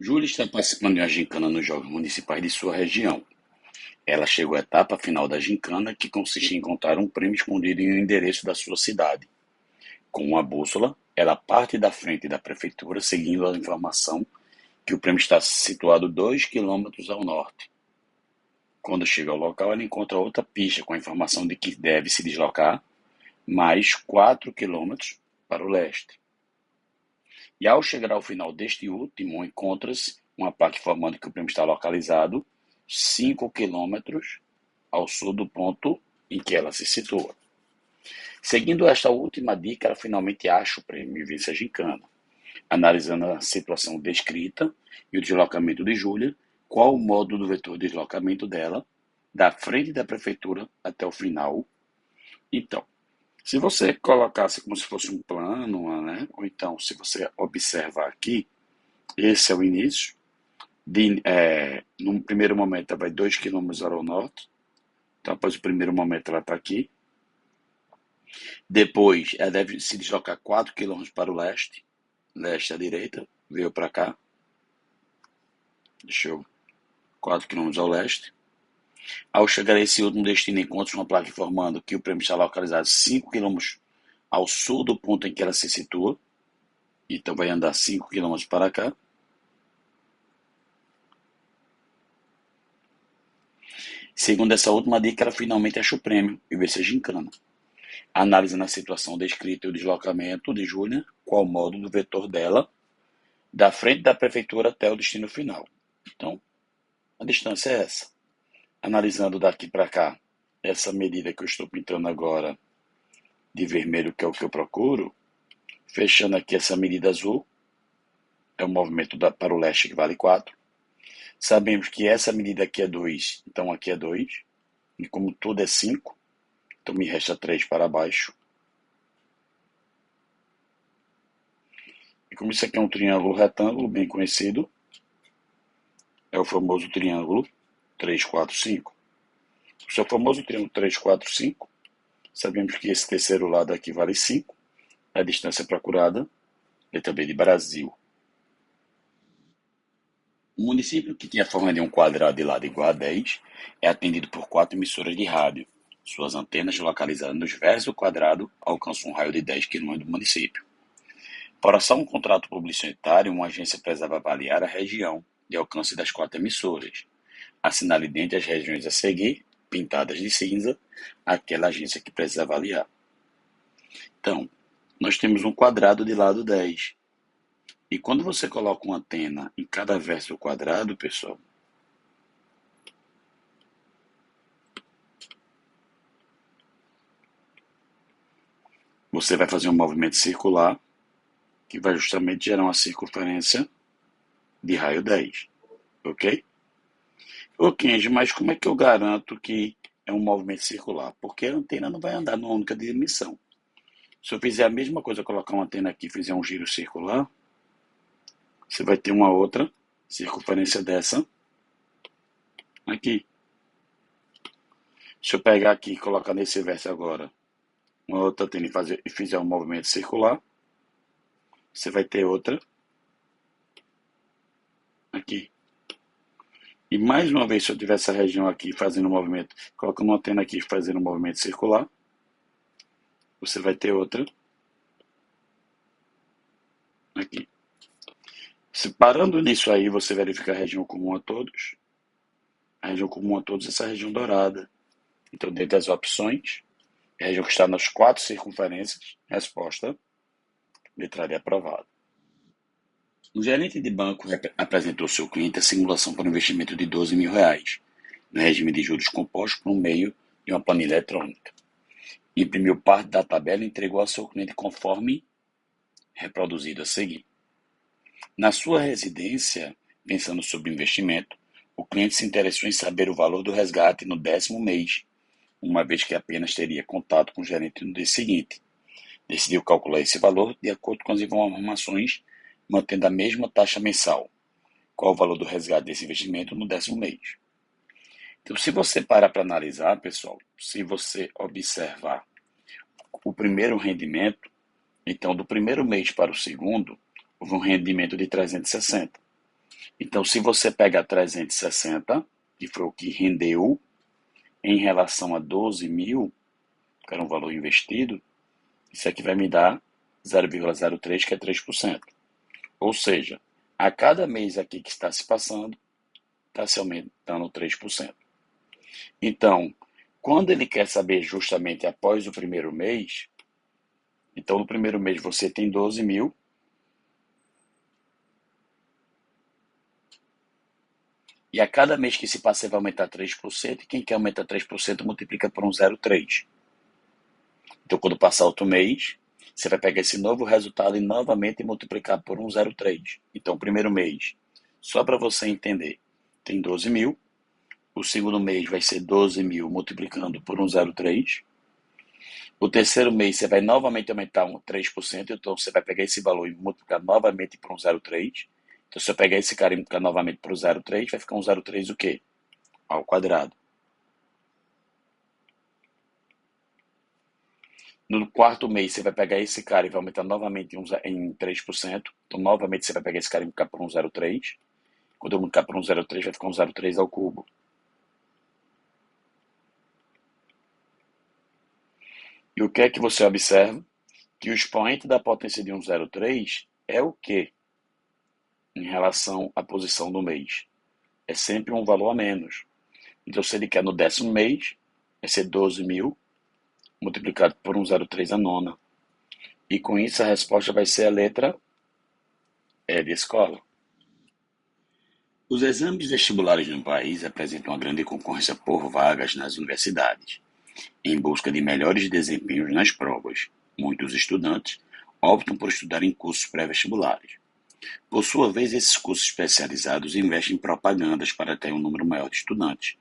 Júlia está participando de uma gincana nos Jogos Municipais de sua região. Ela chegou à etapa final da gincana, que consiste em encontrar um prêmio escondido em um endereço da sua cidade. Com uma bússola, ela parte da frente da prefeitura, seguindo a informação que o prêmio está situado 2 quilômetros ao norte. Quando chega ao local, ela encontra outra pista com a informação de que deve se deslocar mais 4 quilômetros para o leste. E ao chegar ao final deste último, encontra-se uma placa informando que o prêmio está localizado 5 quilômetros ao sul do ponto em que ela se situa. Seguindo esta última dica, ela finalmente acha o prêmio e vence a gincana. Analisando a situação descrita e o deslocamento de Júlia, qual o modo do vetor de deslocamento dela, da frente da prefeitura até o final. Então, se você colocasse como se fosse um plano, né? Ou então, se você observar aqui, esse é o início. No primeiro momento, ela vai 2 quilômetros ao norte. Então, após o primeiro momento, ela está aqui. Depois, ela deve se deslocar 4 quilômetros para o leste. Leste à direita, veio para cá. Deixa eu... 4 quilômetros ao leste. Ao chegar a esse último destino, encontra uma placa informando que o prêmio está localizado 5 quilômetros ao sul do ponto em que ela se situa. Então, vai andar 5 quilômetros para cá. Segundo essa última dica, ela finalmente acha o prêmio e vê se é gincana. Analisando a situação descrita e o deslocamento de Júlia, qual o modo do vetor dela, da frente da prefeitura até o destino final. Então, a distância é essa. Analisando daqui para cá, essa medida que eu estou pintando agora de vermelho, que é o que eu procuro, fechando aqui essa medida azul, é o movimento para o leste que vale 4. Sabemos que essa medida aqui é 2, então aqui é 2. E como tudo é 5, então me resta 3 para baixo. E como isso aqui é um triângulo retângulo bem conhecido, é o famoso triângulo 3, 4, 5. O seu famoso triângulo 3, 4, 5, sabemos que esse terceiro lado aqui vale 5. A distância procurada, letra B de Brasil. O município que tem a forma de um quadrado de lado igual a 10 é atendido por 4 emissoras de rádio. Suas antenas, localizadas nos versos do quadrado, alcançam um raio de 10 km do município. Para assar um contrato publicitário, uma agência precisava avaliar a região de alcance das 4 emissoras. Assinale dentre as regiões a seguir, pintadas de cinza, aquela agência que precisa avaliar. Então, nós temos um quadrado de lado 10. E quando você coloca uma antena em cada verso do quadrado, pessoal, você vai fazer um movimento circular que vai justamente gerar uma circunferência de raio 10, ok? Ok, Kenji, mas como é que eu garanto que é um movimento circular? Porque a antena não vai andar numa única dimensão. Se eu fizer a mesma coisa, colocar uma antena aqui e fizer um giro circular, você vai ter uma outra circunferência dessa aqui. Se eu pegar aqui e colocar nesse verso agora uma outra antena e fizer um movimento circular, você vai ter outra aqui. E mais uma vez, se eu tiver essa região aqui fazendo um movimento, colocando uma antena aqui fazendo um movimento circular, você vai ter outra aqui. Se parando nisso aí, você verifica a região comum a todos. A região comum a todos é essa região dourada. Então, dentre as opções, a região que está nas 4 circunferências, resposta, letra D aprovada. O gerente de banco apresentou ao seu cliente a simulação para um investimento de R$ 12.000, no regime de juros compostos por meio de uma planilha eletrônica. Imprimiu parte da tabela e entregou ao seu cliente conforme reproduzido a seguir. Na sua residência, pensando sobre investimento, o cliente se interessou em saber o valor do resgate no 10º mês, uma vez que apenas teria contato com o gerente no dia seguinte. Decidiu calcular esse valor de acordo com as informações, mantendo a mesma taxa mensal. Qual o valor do resgate desse investimento no 10º mês? Então, se você parar para analisar, pessoal, se você observar o primeiro rendimento, então do primeiro mês para o segundo, houve um rendimento de 360. Então, se você pega 360, que foi o que rendeu, em relação a 12 mil, que era um valor investido, isso aqui vai me dar 0,03, que é 3%. Ou seja, a cada mês aqui que está se passando, está se aumentando 3%. Então, quando ele quer saber justamente após o primeiro mês, então no primeiro mês você tem 12 mil, e a cada mês que se passa você vai aumentar 3%, e quem quer aumentar 3% multiplica por 1,03. Então, quando passar outro mês, você vai pegar esse novo resultado e novamente multiplicar por 1,03. Então, primeiro mês, só para você entender, tem 12 mil. O segundo mês vai ser 12 mil multiplicando por 1,03. O terceiro mês você vai novamente aumentar 3%, então você vai pegar esse valor e multiplicar novamente por 1,03. Então, se eu pegar esse cara e multiplicar novamente por 0,3, vai ficar 1,03 o quê? Ao quadrado. No quarto mês, você vai pegar esse cara e vai aumentar novamente em 3%. Então, novamente, você vai pegar esse cara e multiplicar por 1,03. Quando eu multiplicar por 1,03, vai ficar 1,03 ao cubo. E o que é que você observa? Que o expoente da potência de 1,03 é o quê? Em relação à posição do mês. É sempre um valor a menos. Então, se ele quer no 10º mês, vai ser 12 mil multiplicado por 1,03 a nona. E com isso a resposta vai ser a letra E de escola. Os exames vestibulares no país apresentam uma grande concorrência por vagas nas universidades. Em busca de melhores desempenhos nas provas, muitos estudantes optam por estudar em cursos pré-vestibulares. Por sua vez, esses cursos especializados investem em propagandas para ter um número maior de estudantes,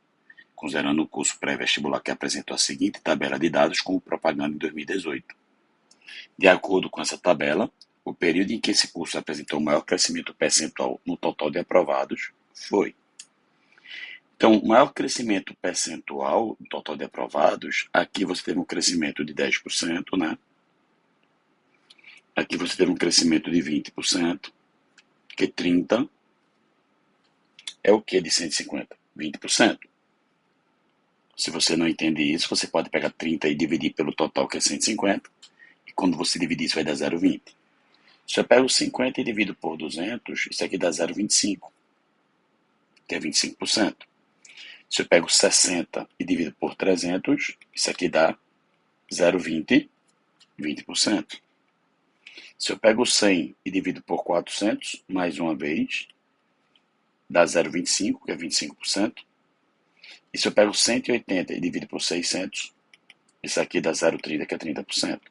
considerando o curso pré-vestibular que apresentou a seguinte tabela de dados como propaganda em 2018. De acordo com essa tabela, o período em que esse curso apresentou o maior crescimento percentual no total de aprovados foi. Então, o maior crescimento percentual no total de aprovados, aqui você teve um crescimento de 10%, né? Aqui você teve um crescimento de 20%, que 30% é o que de 150? 20%. Se você não entende isso, você pode pegar 30 e dividir pelo total, que é 150, e quando você dividir isso vai dar 0,20. Se eu pego 50 e divido por 200, isso aqui dá 0,25, que é 25%. Se eu pego 60 e divido por 300, isso aqui dá 0,20, 20%. Se eu pego 100 e divido por 400, mais uma vez, dá 0,25, que é 25%. E se eu pego 180 e divido por 600, isso aqui dá 0,30, que é 30%.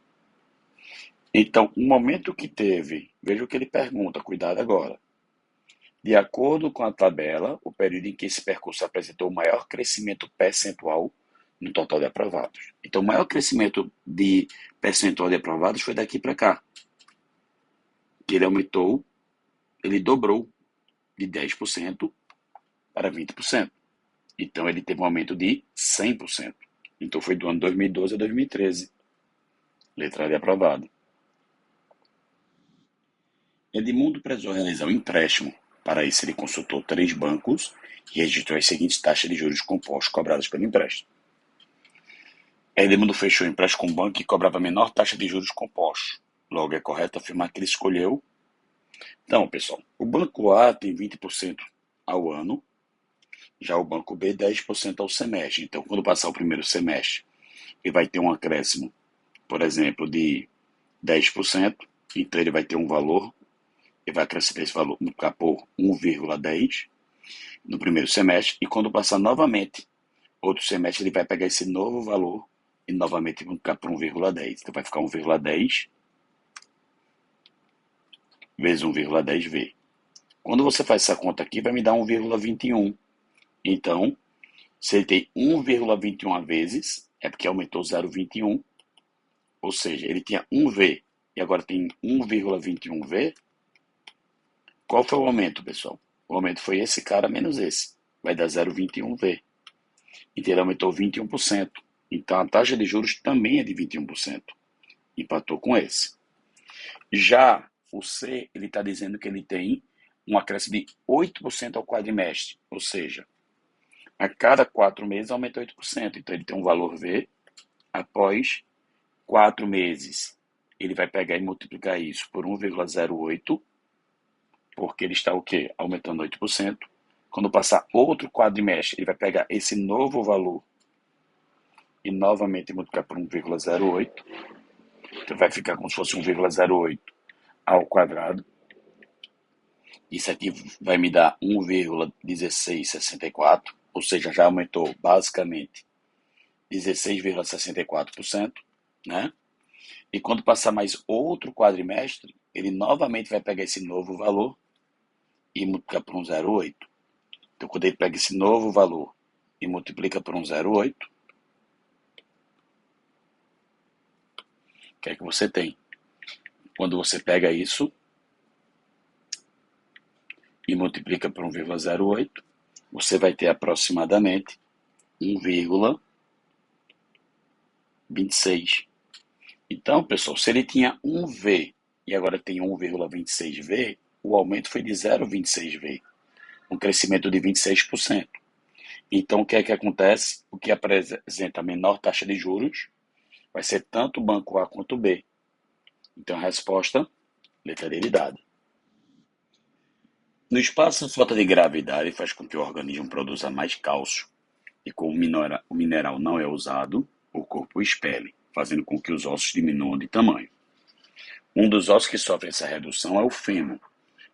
Então, o momento que teve, veja o que ele pergunta, cuidado agora. De acordo com a tabela, o período em que esse percurso apresentou o maior crescimento percentual no total de aprovados. Então, o maior crescimento de percentual de aprovados foi daqui para cá. Que ele aumentou, ele dobrou de 10% para 20%. Então, ele teve um aumento de 100%. Então, foi do ano 2012 a 2013. Letra de aprovado. Edmundo precisou realizar um empréstimo. Para isso, ele consultou 3 bancos e registrou as seguintes taxas de juros compostos cobradas pelo empréstimo. Edmundo fechou o empréstimo com um banco que cobrava a menor taxa de juros compostos. Logo, é correto afirmar que ele escolheu. Então, pessoal, o banco A tem 20% ao ano, já o banco B 10% ao semestre. Então, quando passar o primeiro semestre, ele vai ter um acréscimo, por exemplo, de 10%, então ele vai ter um valor, ele vai acrescentar esse valor, multiplicar por 1,10 no primeiro semestre, e quando passar novamente outro semestre, ele vai pegar esse novo valor e novamente multiplicar por 1,10. Então vai ficar 1,10 vezes 1,10V. Quando você faz essa conta aqui, vai me dar 1,21. Então, se ele tem 1,21 vezes, é porque aumentou 0,21, ou seja, ele tinha 1V e agora tem 1,21V. Qual foi o aumento, pessoal? O aumento foi esse cara menos esse. Vai dar 0,21V. Então ele aumentou 21%. Então a taxa de juros também é de 21%. Empatou com esse. Já o C, ele está dizendo que ele tem um acréscimo de 8% ao quadrimestre, ou seja, a cada 4 meses aumenta 8%. Então ele tem um valor V, após 4 meses ele vai pegar e multiplicar isso por 1,08, porque ele está o quê? Aumentando 8%. Quando passar outro quadrimestre, ele vai pegar esse novo valor e novamente multiplicar por 1,08. Então vai ficar como se fosse 1,08 ao quadrado. Isso aqui vai me dar 1,1664, ou seja, já aumentou basicamente 16,64%, né? E quando passar mais outro quadrimestre, ele novamente vai pegar esse novo valor e multiplicar por 1,08. Então, quando ele pega esse novo valor e multiplica por 1,08, o que é que você tem? Quando você pega isso e multiplica por 1,08, você vai ter aproximadamente 1,26. Então, pessoal, se ele tinha 1V e agora tem 1,26V, o aumento foi de 0,26V, um crescimento de 26%. Então, o que é que acontece? O que apresenta a menor taxa de juros vai ser tanto o banco A quanto o B. Então, a resposta, letra D dada. No espaço, a falta de gravidade faz com que o organismo produza mais cálcio e, como o mineral não é usado, o corpo expele, fazendo com que os ossos diminuam de tamanho. Um dos ossos que sofre essa redução é o fêmur.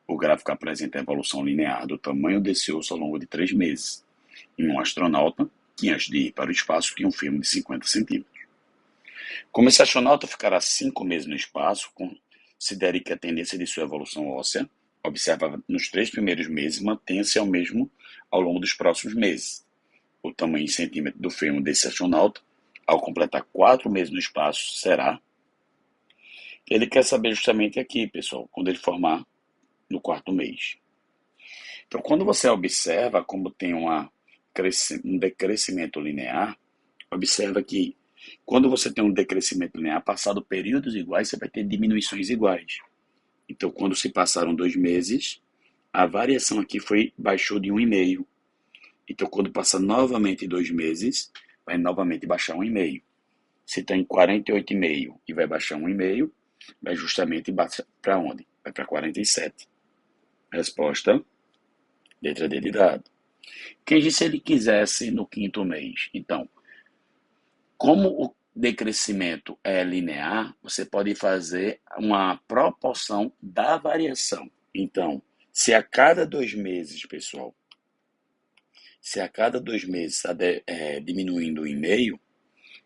O gráfico apresenta a evolução linear do tamanho desse osso ao longo de 3 meses, em um astronauta que, antes de ir para o espaço, tinha um fêmur de 50 centímetros. Como esse astronauta ficará 5 meses no espaço, considere que a tendência de sua evolução óssea, observada nos 3 primeiros meses, mantenha-se ao mesmo ao longo dos próximos meses. O tamanho em centímetro do fêmur desse astronauta, ao completar 4 meses no espaço, será... Ele quer saber justamente aqui, pessoal, quando ele formar no 4º mês. Então, quando você observa como tem um decrescimento linear, observa que quando você tem um decrescimento linear, passado períodos iguais, você vai ter diminuições iguais. Então, quando se passaram 2 meses, a variação aqui baixou de 1,5. Então, quando passa novamente 2 meses, vai novamente baixar 1,5. Se está em 48,5 e vai baixar 1,5, vai justamente para onde? Vai para 47. Resposta, letra D de dado. Quem se ele quisesse no 5º mês? Então, como o decrescimento é linear, você pode fazer uma proporção da variação. Então, se a cada 2 meses, pessoal, se a cada 2 meses está diminuindo 1,5,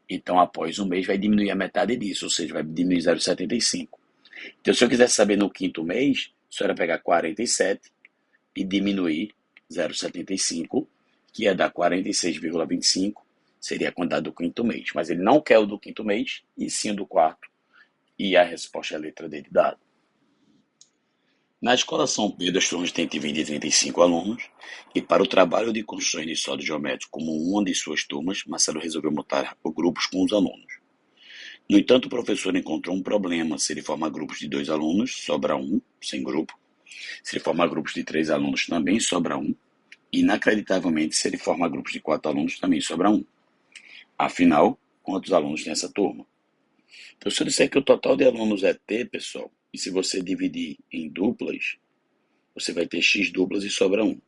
então após um mês vai diminuir a metade disso, ou seja, vai diminuir 0,75. Então, se eu quisesse saber no 5º mês, só era pegar 47 e diminuir 0,75, que ia dar 46,25, seria a quantidade do 5º mês. Mas ele não quer o do 5º mês, e sim o do 4º. E a resposta é a letra D de dado. Na escola São Pedro, as turmas têm de 20 a 35 alunos, e para o trabalho de construções de sólido geométrico como uma de suas turmas, Marcelo resolveu montar grupos com os alunos. No entanto, o professor encontrou um problema. Se ele formar grupos de 2 alunos, sobra um, sem grupo. Se ele formar grupos de 3 alunos, também sobra um. E, inacreditavelmente, se ele formar grupos de 4 alunos, também sobra um. Afinal, quantos alunos tem essa turma? Então, se eu disser que o total de alunos é T, pessoal, e se você dividir em duplas, você vai ter X duplas e sobra 1.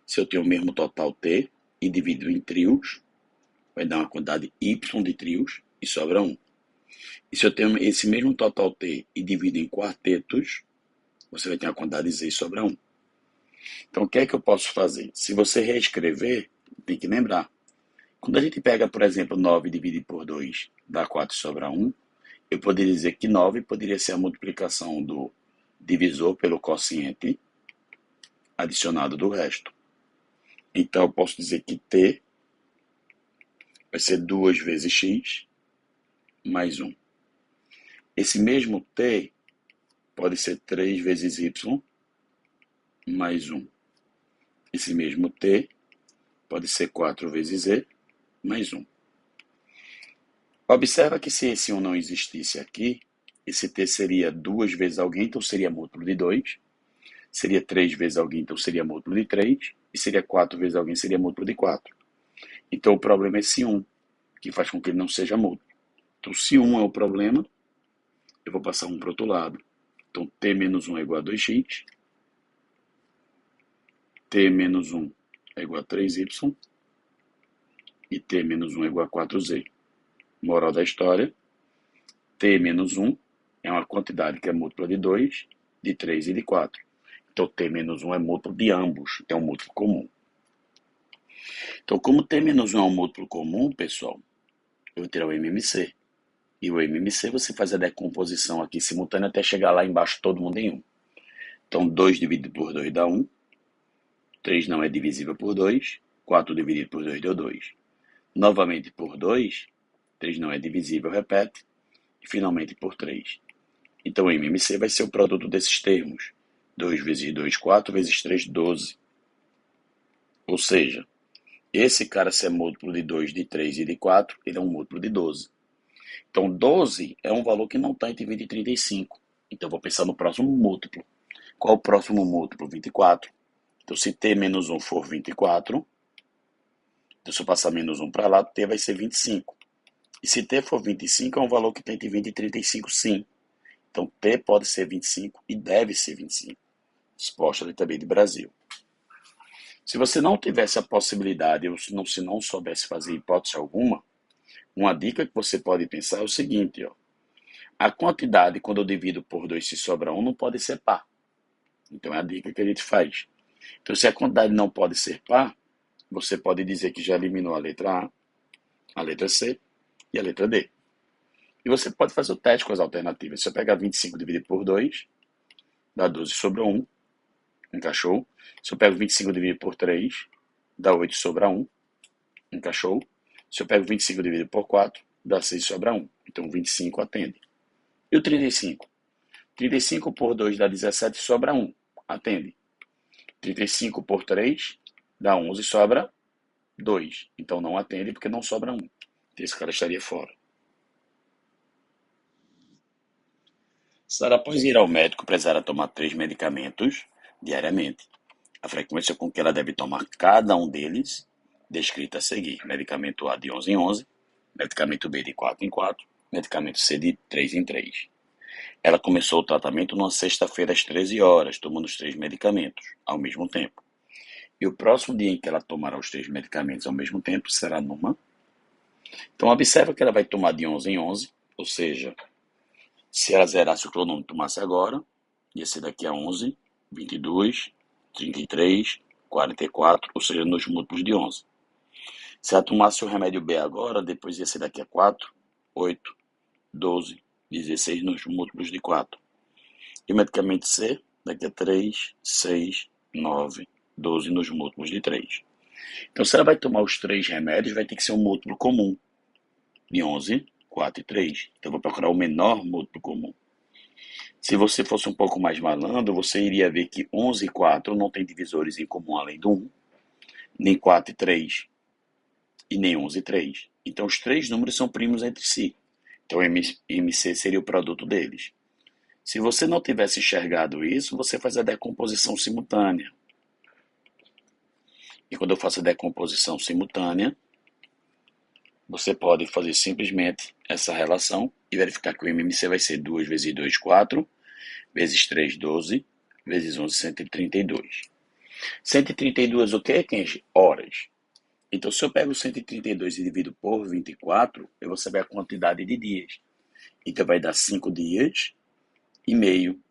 Se eu tenho o mesmo total T e divido em trios, vai dar uma quantidade Y de trios e sobra 1. E se eu tenho esse mesmo total T e divido em quartetos, você vai ter uma quantidade Z e sobra 1. Então, o que é que eu posso fazer? Se você reescrever, tem que lembrar. Quando a gente pega, por exemplo, 9 dividido por 2, dá 4 e sobra 1, eu poderia dizer que 9 poderia ser a multiplicação do divisor pelo quociente adicionado do resto. Então, eu posso dizer que T vai ser 2 vezes X mais 1. Esse mesmo T pode ser 3 vezes Y mais 1. Esse mesmo T pode ser 4 vezes Z mais 1. Observa que se esse 1 não existisse aqui, esse T seria 2 vezes alguém, então seria múltiplo de 2. Seria 3 vezes alguém, então seria múltiplo de 3. E seria 4 vezes alguém, seria múltiplo de 4. Então o problema é esse 1, que faz com que ele não seja múltiplo. Então se 1 é o problema, eu vou passar 1 para o outro lado. Então t menos 1 é igual a 2x. T menos 1 é igual a 3y. E t menos 1 é igual a 4z. Moral da história, t menos 1 é uma quantidade que é múltipla de 2, de 3 e de 4. Então t menos 1 é múltiplo de ambos, então é um múltiplo comum. Então, como t menos 1 é um múltiplo comum, pessoal, eu vou tirar o MMC. E o MMC você faz a decomposição aqui simultânea até chegar lá embaixo todo mundo em 1. Então 2 dividido por 2 dá 1. 3 não é divisível por 2. 4 dividido por 2 deu 2. Novamente por 2. 3 não é divisível, repete. E finalmente por 3. Então o MMC vai ser o produto desses termos. 2 vezes 2, 4 vezes 3, 12. Ou seja, esse cara, se é múltiplo de 2, de 3 e de 4, ele é um múltiplo de 12. Então 12 é um valor que não está entre 20 e 35. Então eu vou pensar no próximo múltiplo. Qual é o próximo múltiplo? 24. Então se t menos 1 for 24, então se eu passar menos 1 para lá, t vai ser 25. E se t for 25, é um valor que tem entre 20 e 35, sim. Então t pode ser 25 e deve ser 25. Resposta ali também de Brasil. Se você não tivesse a possibilidade, ou se não soubesse fazer hipótese alguma, uma dica que você pode pensar é o seguinte, ó. A quantidade, quando eu divido por 2, se sobra 1, não pode ser par. Então é a dica que a gente faz. Então, se a quantidade não pode ser par, você pode dizer que já eliminou a letra A, a letra C e a letra D. E você pode fazer o teste com as alternativas. Se eu pegar 25 dividido por 2, dá 12 sobre 1. Encaixou? Se eu pego 25 dividido por 3, dá 8 sobre 1. Encaixou? Se eu pego 25 dividido por 4, dá 6 sobre 1. Então 25 atende. E o 35? 35 por 2 dá 17 sobra 1. Atende. 35 por 3 dá 11 sobra 2. Então não atende porque não sobra 1. Esse cara estaria fora. Sara, após ir ao médico, precisará tomar 3 medicamentos diariamente. A frequência com que ela deve tomar cada um deles, descrita a seguir. Medicamento A de 11 em 11, medicamento B de 4 em 4, medicamento C de 3 em 3. Ela começou o tratamento numa sexta-feira às 13 horas, tomando os 3 medicamentos ao mesmo tempo. E o próximo dia em que ela tomará os 3 medicamentos ao mesmo tempo será numa. Então, observa que ela vai tomar de 11 em 11, ou seja, se ela zerasse o cronômetro e tomasse agora, ia ser daqui a 11, 22, 33, 44, ou seja, nos múltiplos de 11. Se ela tomasse o remédio B agora, depois ia ser daqui a 4, 8, 12, 16 nos múltiplos de 4. E o medicamento C, daqui a 3, 6, 9, 12 nos múltiplos de 3. Então, se ela vai tomar os 3 remédios, vai ter que ser um múltiplo comum de 11, 4 e 3. Então, eu vou procurar o menor múltiplo comum. Se você fosse um pouco mais malandro, você iria ver que 11 e 4 não tem divisores em comum além do 1, nem 4 e 3, e nem 11 e 3. Então, os 3 números são primos entre si. Então, MC seria o produto deles. Se você não tivesse enxergado isso, você faz a decomposição simultânea. E quando eu faço a decomposição simultânea, você pode fazer simplesmente essa relação e verificar que o MMC vai ser 2 vezes 2, 4, vezes 3, 12, vezes 11, 132. 132 o quê, Kenji? Horas. Então, se eu pego 132 e divido por 24, eu vou saber a quantidade de dias. Então, vai dar 5 dias e meio.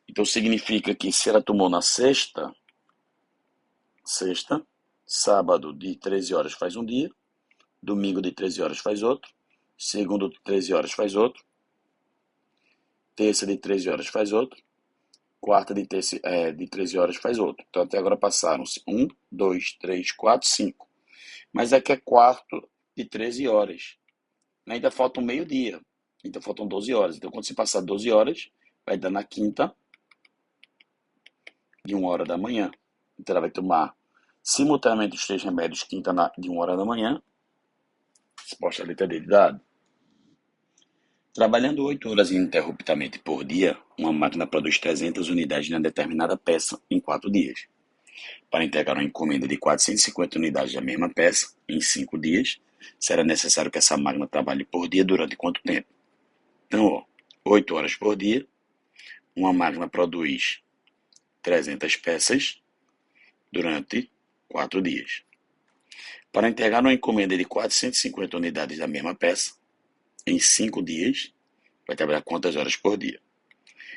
Então, significa que se ela tomou na sexta, sábado de 13 horas faz um dia, domingo de 13 horas faz outro, segundo de 13 horas faz outro, terça de 13 horas faz outro, quarta de 13 horas faz outro. Então até agora passaram-se 1, 2, 3, 4, 5. Mas aqui é quarto de 13 horas. Ainda falta um meio-dia. Então faltam 12 horas. Então quando se passar 12 horas, vai dar na quinta de 1 hora da manhã. Então ela vai tomar simultaneamente os 3 remédios de 1 hora da manhã. Resposta a letra D de dado. Trabalhando 8 horas ininterruptamente por dia, uma máquina produz 300 unidades de uma determinada peça em 4 dias. Para entregar uma encomenda de 450 unidades da mesma peça em 5 dias, será necessário que essa máquina trabalhe por dia durante quanto tempo? Então, 8 horas por dia, uma máquina produz 300 peças durante 4 dias. Para entregar uma encomenda de 450 unidades da mesma peça em 5 dias, vai trabalhar quantas horas por dia?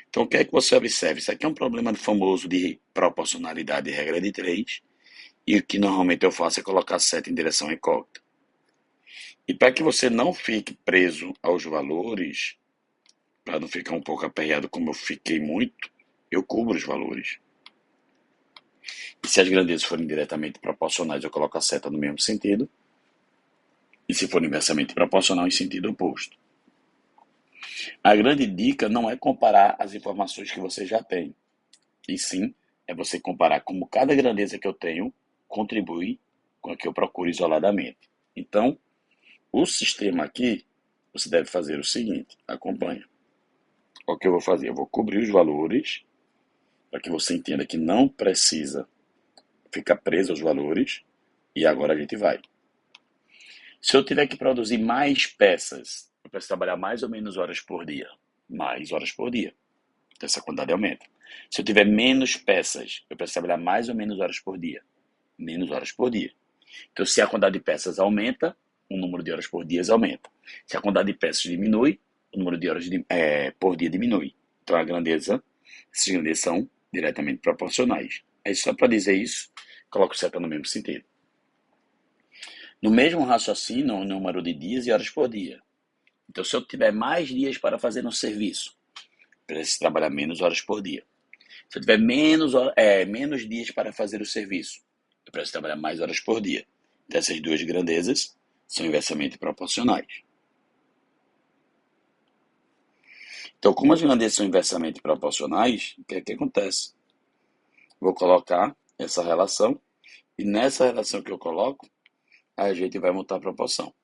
Então, o que é que você observa? Isso aqui é um problema famoso de proporcionalidade e regra de 3, e o que normalmente eu faço é colocar seta em direção incógnita. E para que você não fique preso aos valores, para não ficar um pouco aperreado como eu fiquei muito, eu cubro os valores. E se as grandezas forem diretamente proporcionais, eu coloco a seta no mesmo sentido, e se for inversamente proporcional, em sentido oposto. A grande dica não é comparar as informações que você já tem, e sim é você comparar como cada grandeza que eu tenho contribui com a que eu procuro isoladamente. Então, o sistema aqui, você deve fazer o seguinte, acompanha. O que eu vou fazer? Eu vou cobrir os valores, para que você entenda que não precisa ficar preso aos valores, e agora a gente vai. Se eu tiver que produzir mais peças, eu preciso trabalhar mais ou menos horas por dia? Mais horas por dia. Então essa quantidade aumenta. Se eu tiver menos peças, eu preciso trabalhar mais ou menos horas por dia? Menos horas por dia. Então se a quantidade de peças aumenta, o número de horas por dia aumenta. Se a quantidade de peças diminui, o número de horas por dia diminui. Então essas grandezas são diretamente proporcionais. Aí só para dizer isso, coloco seta no mesmo sentido. No mesmo raciocínio, o número de dias e horas por dia. Então, se eu tiver mais dias para fazer um serviço, preciso trabalhar menos horas por dia. Se eu tiver menos dias para fazer o serviço, eu preciso trabalhar mais horas por dia. Então, essas duas grandezas são inversamente proporcionais. Então, como as grandezas são inversamente proporcionais, o que é que acontece? Vou colocar essa relação, e nessa relação que eu coloco, a gente vai montar a proporção.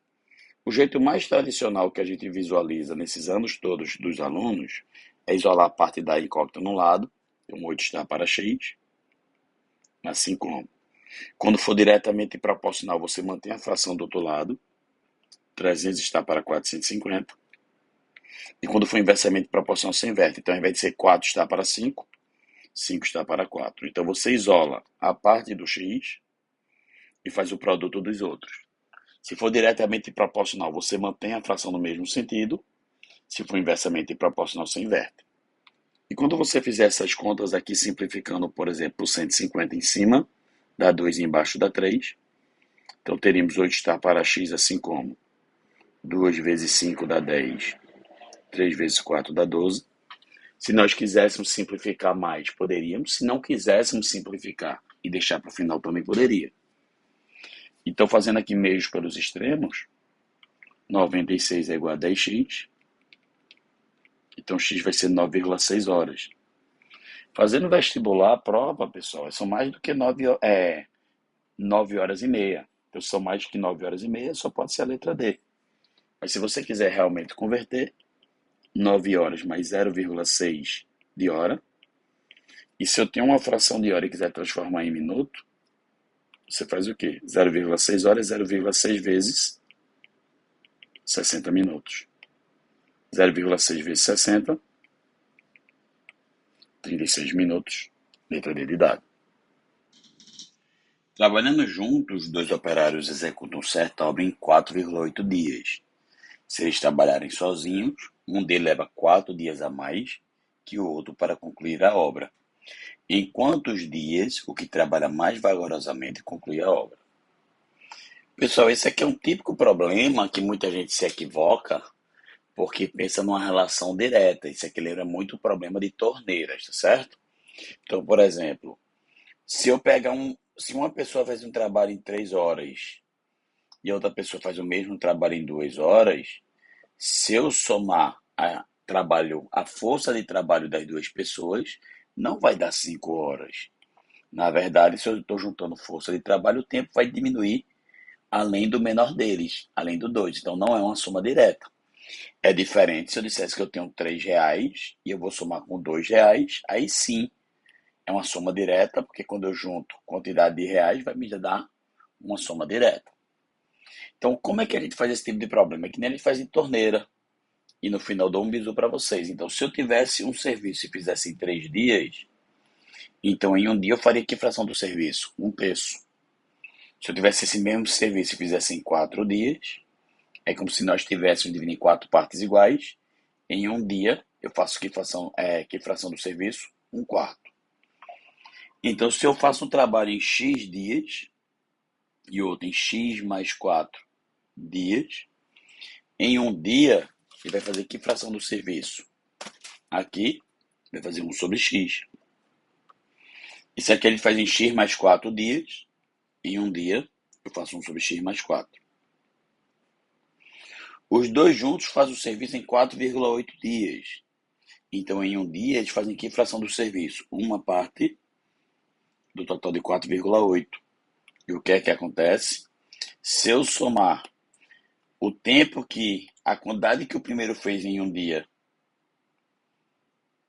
O jeito mais tradicional que a gente visualiza nesses anos todos dos alunos é isolar a parte da incógnita no lado, como 8 está para x, assim como. Quando for diretamente proporcional, você mantém a fração do outro lado, 300 está para 450. E quando for inversamente proporcional, você inverte. Então, ao invés de ser 4 está para 5, 5 está para 4. Então, você isola a parte do x e faz o produto dos outros. Se for diretamente proporcional, você mantém a fração no mesmo sentido. Se for inversamente proporcional, você inverte. E quando você fizer essas contas aqui, simplificando, por exemplo, 150 em cima, dá 2 embaixo dá 3. Então, teríamos 8 estar para x, assim como 2 vezes 5 dá 10, 3 vezes 4 dá 12. Se nós quiséssemos simplificar mais, poderíamos. Se não quiséssemos simplificar e deixar para o final, também poderia. Então, fazendo aqui meios pelos extremos, 96 é igual a 10x. Então, x vai ser 9,6 horas. Fazendo vestibular, a prova, pessoal, são mais do que 9 horas e meia. Então, são mais do que 9 horas e meia, só pode ser a letra D. Mas se você quiser realmente converter, 9 horas mais 0,6 de hora. E se eu tenho uma fração de hora e quiser transformar em minuto, você faz o quê? 0,6 horas, 0,6 vezes 60 minutos. 0,6 vezes 60, 36 minutos, letra D de dado. Trabalhando juntos, os dois operários executam certa obra em 4,8 dias. Se eles trabalharem sozinhos, um deles leva 4 dias a mais que o outro para concluir a obra. Em quantos dias o que trabalha mais vigorosamente conclui a obra? Pessoal, esse aqui é um típico problema que muita gente se equivoca porque pensa numa relação direta. Isso aqui lembra muito o problema de torneiras, tá certo? Então, por exemplo, se uma pessoa faz um trabalho em 3 horas e a outra pessoa faz o mesmo trabalho em 2 horas, se eu somar a força de trabalho das duas pessoas, não vai dar 5 horas. Na verdade, se eu estou juntando força de trabalho, o tempo vai diminuir além do menor deles, além do 2. Então, não é uma soma direta. É diferente se eu dissesse que eu tenho R$ 3 e eu vou somar com R$ 2, aí sim é uma soma direta, porque quando eu junto quantidade de reais vai me dar uma soma direta. Então, como é que a gente faz esse tipo de problema? É que nem a gente faz em torneira. E no final dou um bisu para vocês. Então, se eu tivesse um serviço e fizesse em 3 dias, então em um dia eu faria que fração do serviço? 1/3. Se eu tivesse esse mesmo serviço e fizesse em 4 dias, é como se nós tivéssemos dividido em 4 partes iguais. Em um dia, eu faço que fração do serviço? 1/4. Então, se eu faço um trabalho em X dias e outro em X mais 4 dias, em um dia, ele vai fazer que fração do serviço? Aqui, vai fazer 1/X. E se aqui ele faz em X mais 4 dias, em um dia, eu faço 1/X mais 4. Os dois juntos fazem o serviço em 4,8 dias. Então, em um dia, eles fazem que fração do serviço? Uma parte do total de 4,8. E o que é que acontece? Se eu somar a quantidade que o primeiro fez em um dia,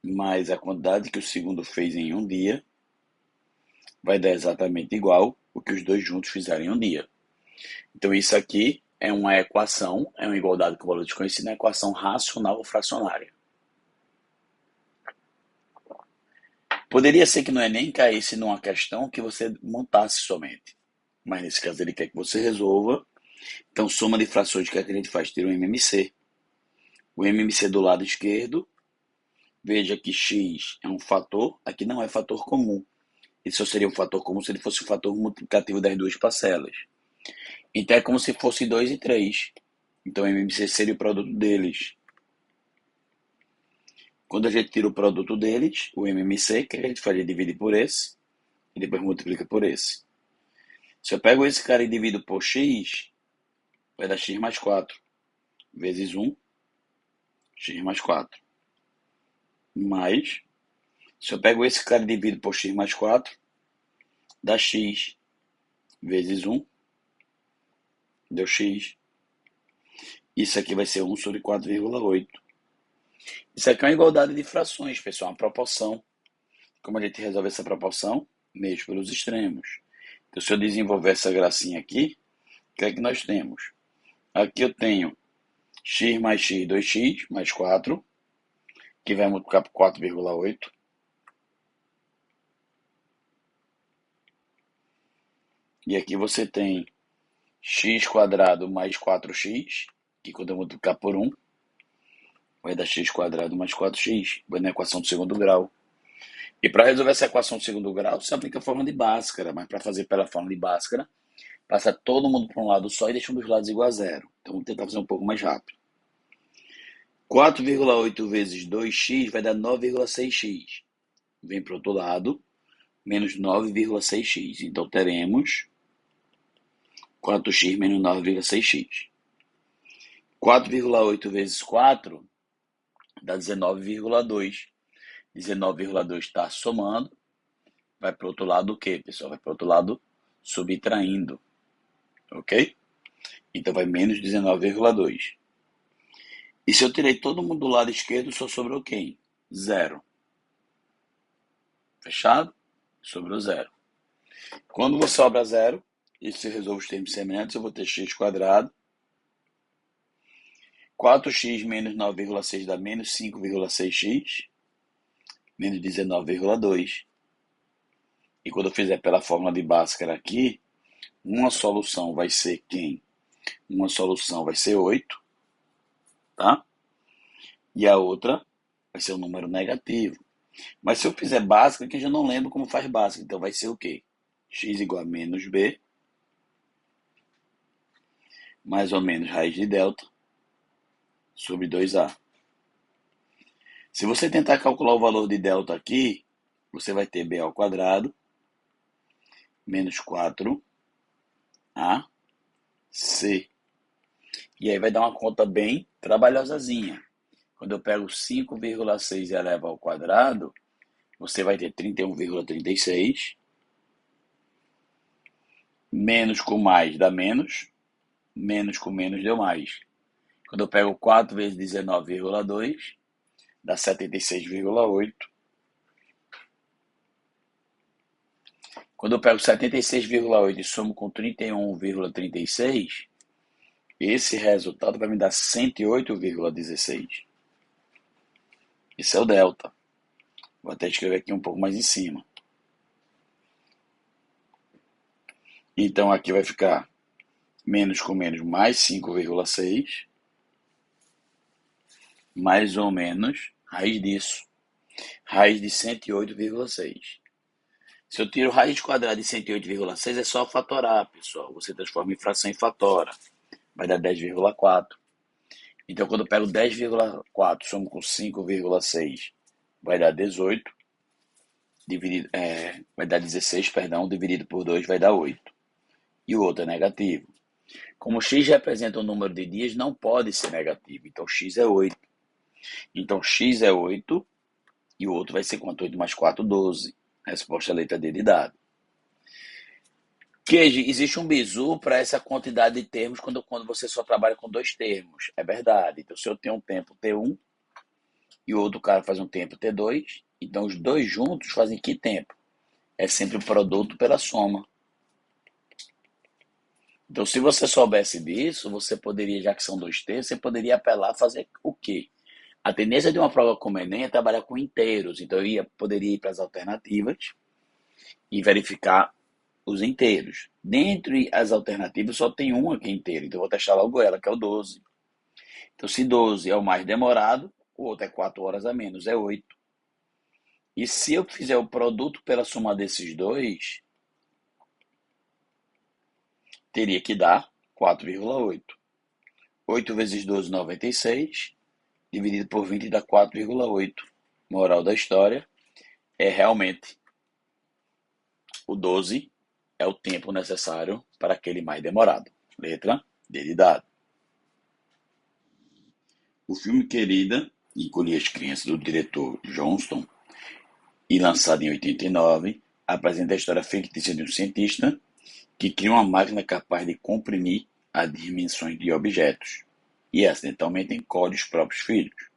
mais a quantidade que o segundo fez em um dia, vai dar exatamente igual o que os dois juntos fizeram em um dia. Então, isso aqui é uma equação, é uma igualdade com valor desconhecido, uma equação racional ou fracionária. Poderia ser que no Enem caísse numa questão que você montasse somente. Mas nesse caso ele quer que você resolva. Então, soma de frações, o que é que a gente faz? Tira o MMC. O MMC do lado esquerdo, veja que x é um fator, aqui não é fator comum. Ele só seria um fator comum se ele fosse o fator multiplicativo das duas parcelas. Então é como se fosse 2 e 3. Então o MMC seria o produto deles. Quando a gente tira o produto deles, o MMC, o que a gente faz? Ele divide por esse e depois multiplica por esse. Se eu pego esse cara e divido por x, vai dar x mais 4. Vezes 1, x mais 4. Mais, se eu pego esse cara e divido por x mais 4, dá x vezes 1, deu x. Isso aqui vai ser 1 sobre 4,8. Isso aqui é uma igualdade de frações, pessoal, uma proporção. Como a gente resolve essa proporção? Meios pelos extremos. Então, se eu desenvolver essa gracinha aqui, o que é que nós temos? Aqui eu tenho x mais x, 2x, mais 4, que vai multiplicar por 4,8. E aqui você tem x quadrado mais 4x, que quando eu multiplicar por 1, vai dar x quadrado mais 4x, vai na equação do segundo grau. E para resolver essa equação do segundo grau, você aplica a fórmula de Bhaskara, mas para fazer pela fórmula de Bhaskara, passa todo mundo para um lado só e deixa um dos lados igual a zero. Então vamos tentar fazer um pouco mais rápido. 4,8 vezes 2x vai dar 9,6x. Vem para o outro lado, menos 9,6x. Então teremos 4x menos 9,6x. 4,8 vezes 4 dá 19,2. 19,2 está somando. Vai para o outro lado o quê, pessoal? Vai para o outro lado subtraindo. Ok? Então vai menos 19,2. E se eu tirei todo mundo do lado esquerdo, só sobrou quem? Zero. Fechado? Sobrou zero. Quando você sobra zero, e se eu resolvo os termos semelhantes, eu vou ter x quadrado. 4x menos 9,6 dá menos 5,6x. Menos 19,2. E quando eu fizer pela fórmula de Bhaskara aqui, uma solução vai ser quem? Uma solução vai ser 8, tá? E a outra vai ser um número negativo. Mas se eu fizer Bhaskara, que eu já não lembro como faz Bhaskara, então vai ser o quê? X igual a menos b, mais ou menos raiz de delta, sobre 2a. Se você tentar calcular o valor de delta aqui, você vai ter b ao quadrado, menos 4ac. E aí vai dar uma conta bem trabalhosazinha. Quando eu pego 5,6 e elevo ao quadrado, você vai ter 31,36. Menos com mais dá menos. Menos com menos deu mais. Quando eu pego 4 vezes 19,2, dá 76,8. Quando eu pego 76,8 e somo com 31,36, esse resultado vai me dar 108,16. Esse é o delta. Vou até escrever aqui um pouco mais em cima. Então aqui vai ficar menos com menos mais 5,6, mais ou menos raiz disso. Raiz de 108,6. Se eu tiro raiz quadrada de 108,6, é só fatorar, pessoal. Você transforma em fração em fatora. Vai dar 10,4. Então, quando eu pego 10,4, somo com 5,6, vai dar 18. Vai dar 16, perdão, dividido por 2 vai dar 8. E o outro é negativo. Como x representa o número de dias, não pode ser negativo. Então, x é 8. Então, x é 8 e o outro vai ser quanto? 8 mais 4, 12. Resposta à letra D de dado. Que existe um bizu para essa quantidade de termos quando você só trabalha com 2 termos. É verdade. Então, se eu tenho um tempo T1 e o outro cara faz um tempo T2, então os dois juntos fazem que tempo? É sempre o produto pela soma. Então, se você soubesse disso, você poderia, já que são 2 termos, você poderia apelar a fazer o quê? A tendência de uma prova como o Enem é trabalhar com inteiros. Então, eu poderia ir para as alternativas e verificar os inteiros. Dentre as alternativas, só tem uma que é inteira. Então, eu vou testar logo ela, que é o 12. Então, se 12 é o mais demorado, o outro é 4 horas a menos, é 8. E se eu fizer o produto pela soma desses dois, teria que dar 4,8. 8 vezes 12, 96. Dividido por 20 dá 4,8. Moral da história é realmente o 12 é o tempo necessário para aquele mais demorado. Letra D de dado. O filme Querida, Encolhi as Crianças, do diretor Johnston, e lançado em 89, apresenta a história fictícia de um cientista que cria uma máquina capaz de comprimir as dimensões de objetos e acidentalmente encolhe os próprios filhos.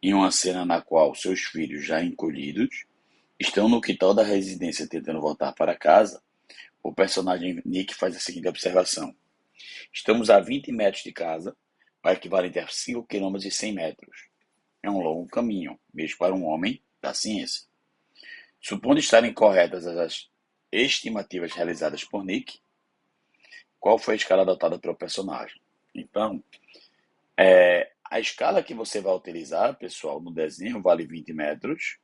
Em uma cena na qual seus filhos, já encolhidos, estão no quintal da residência tentando voltar para casa, o personagem Nick faz a seguinte observação: estamos a 20 metros de casa, o equivalente a 5 km e 100 metros. É um longo caminho, mesmo para um homem da ciência. Supondo estarem corretas as estimativas realizadas por Nick, qual foi a escala adotada pelo personagem? Então, a escala que você vai utilizar, pessoal, no desenho vale 20 metros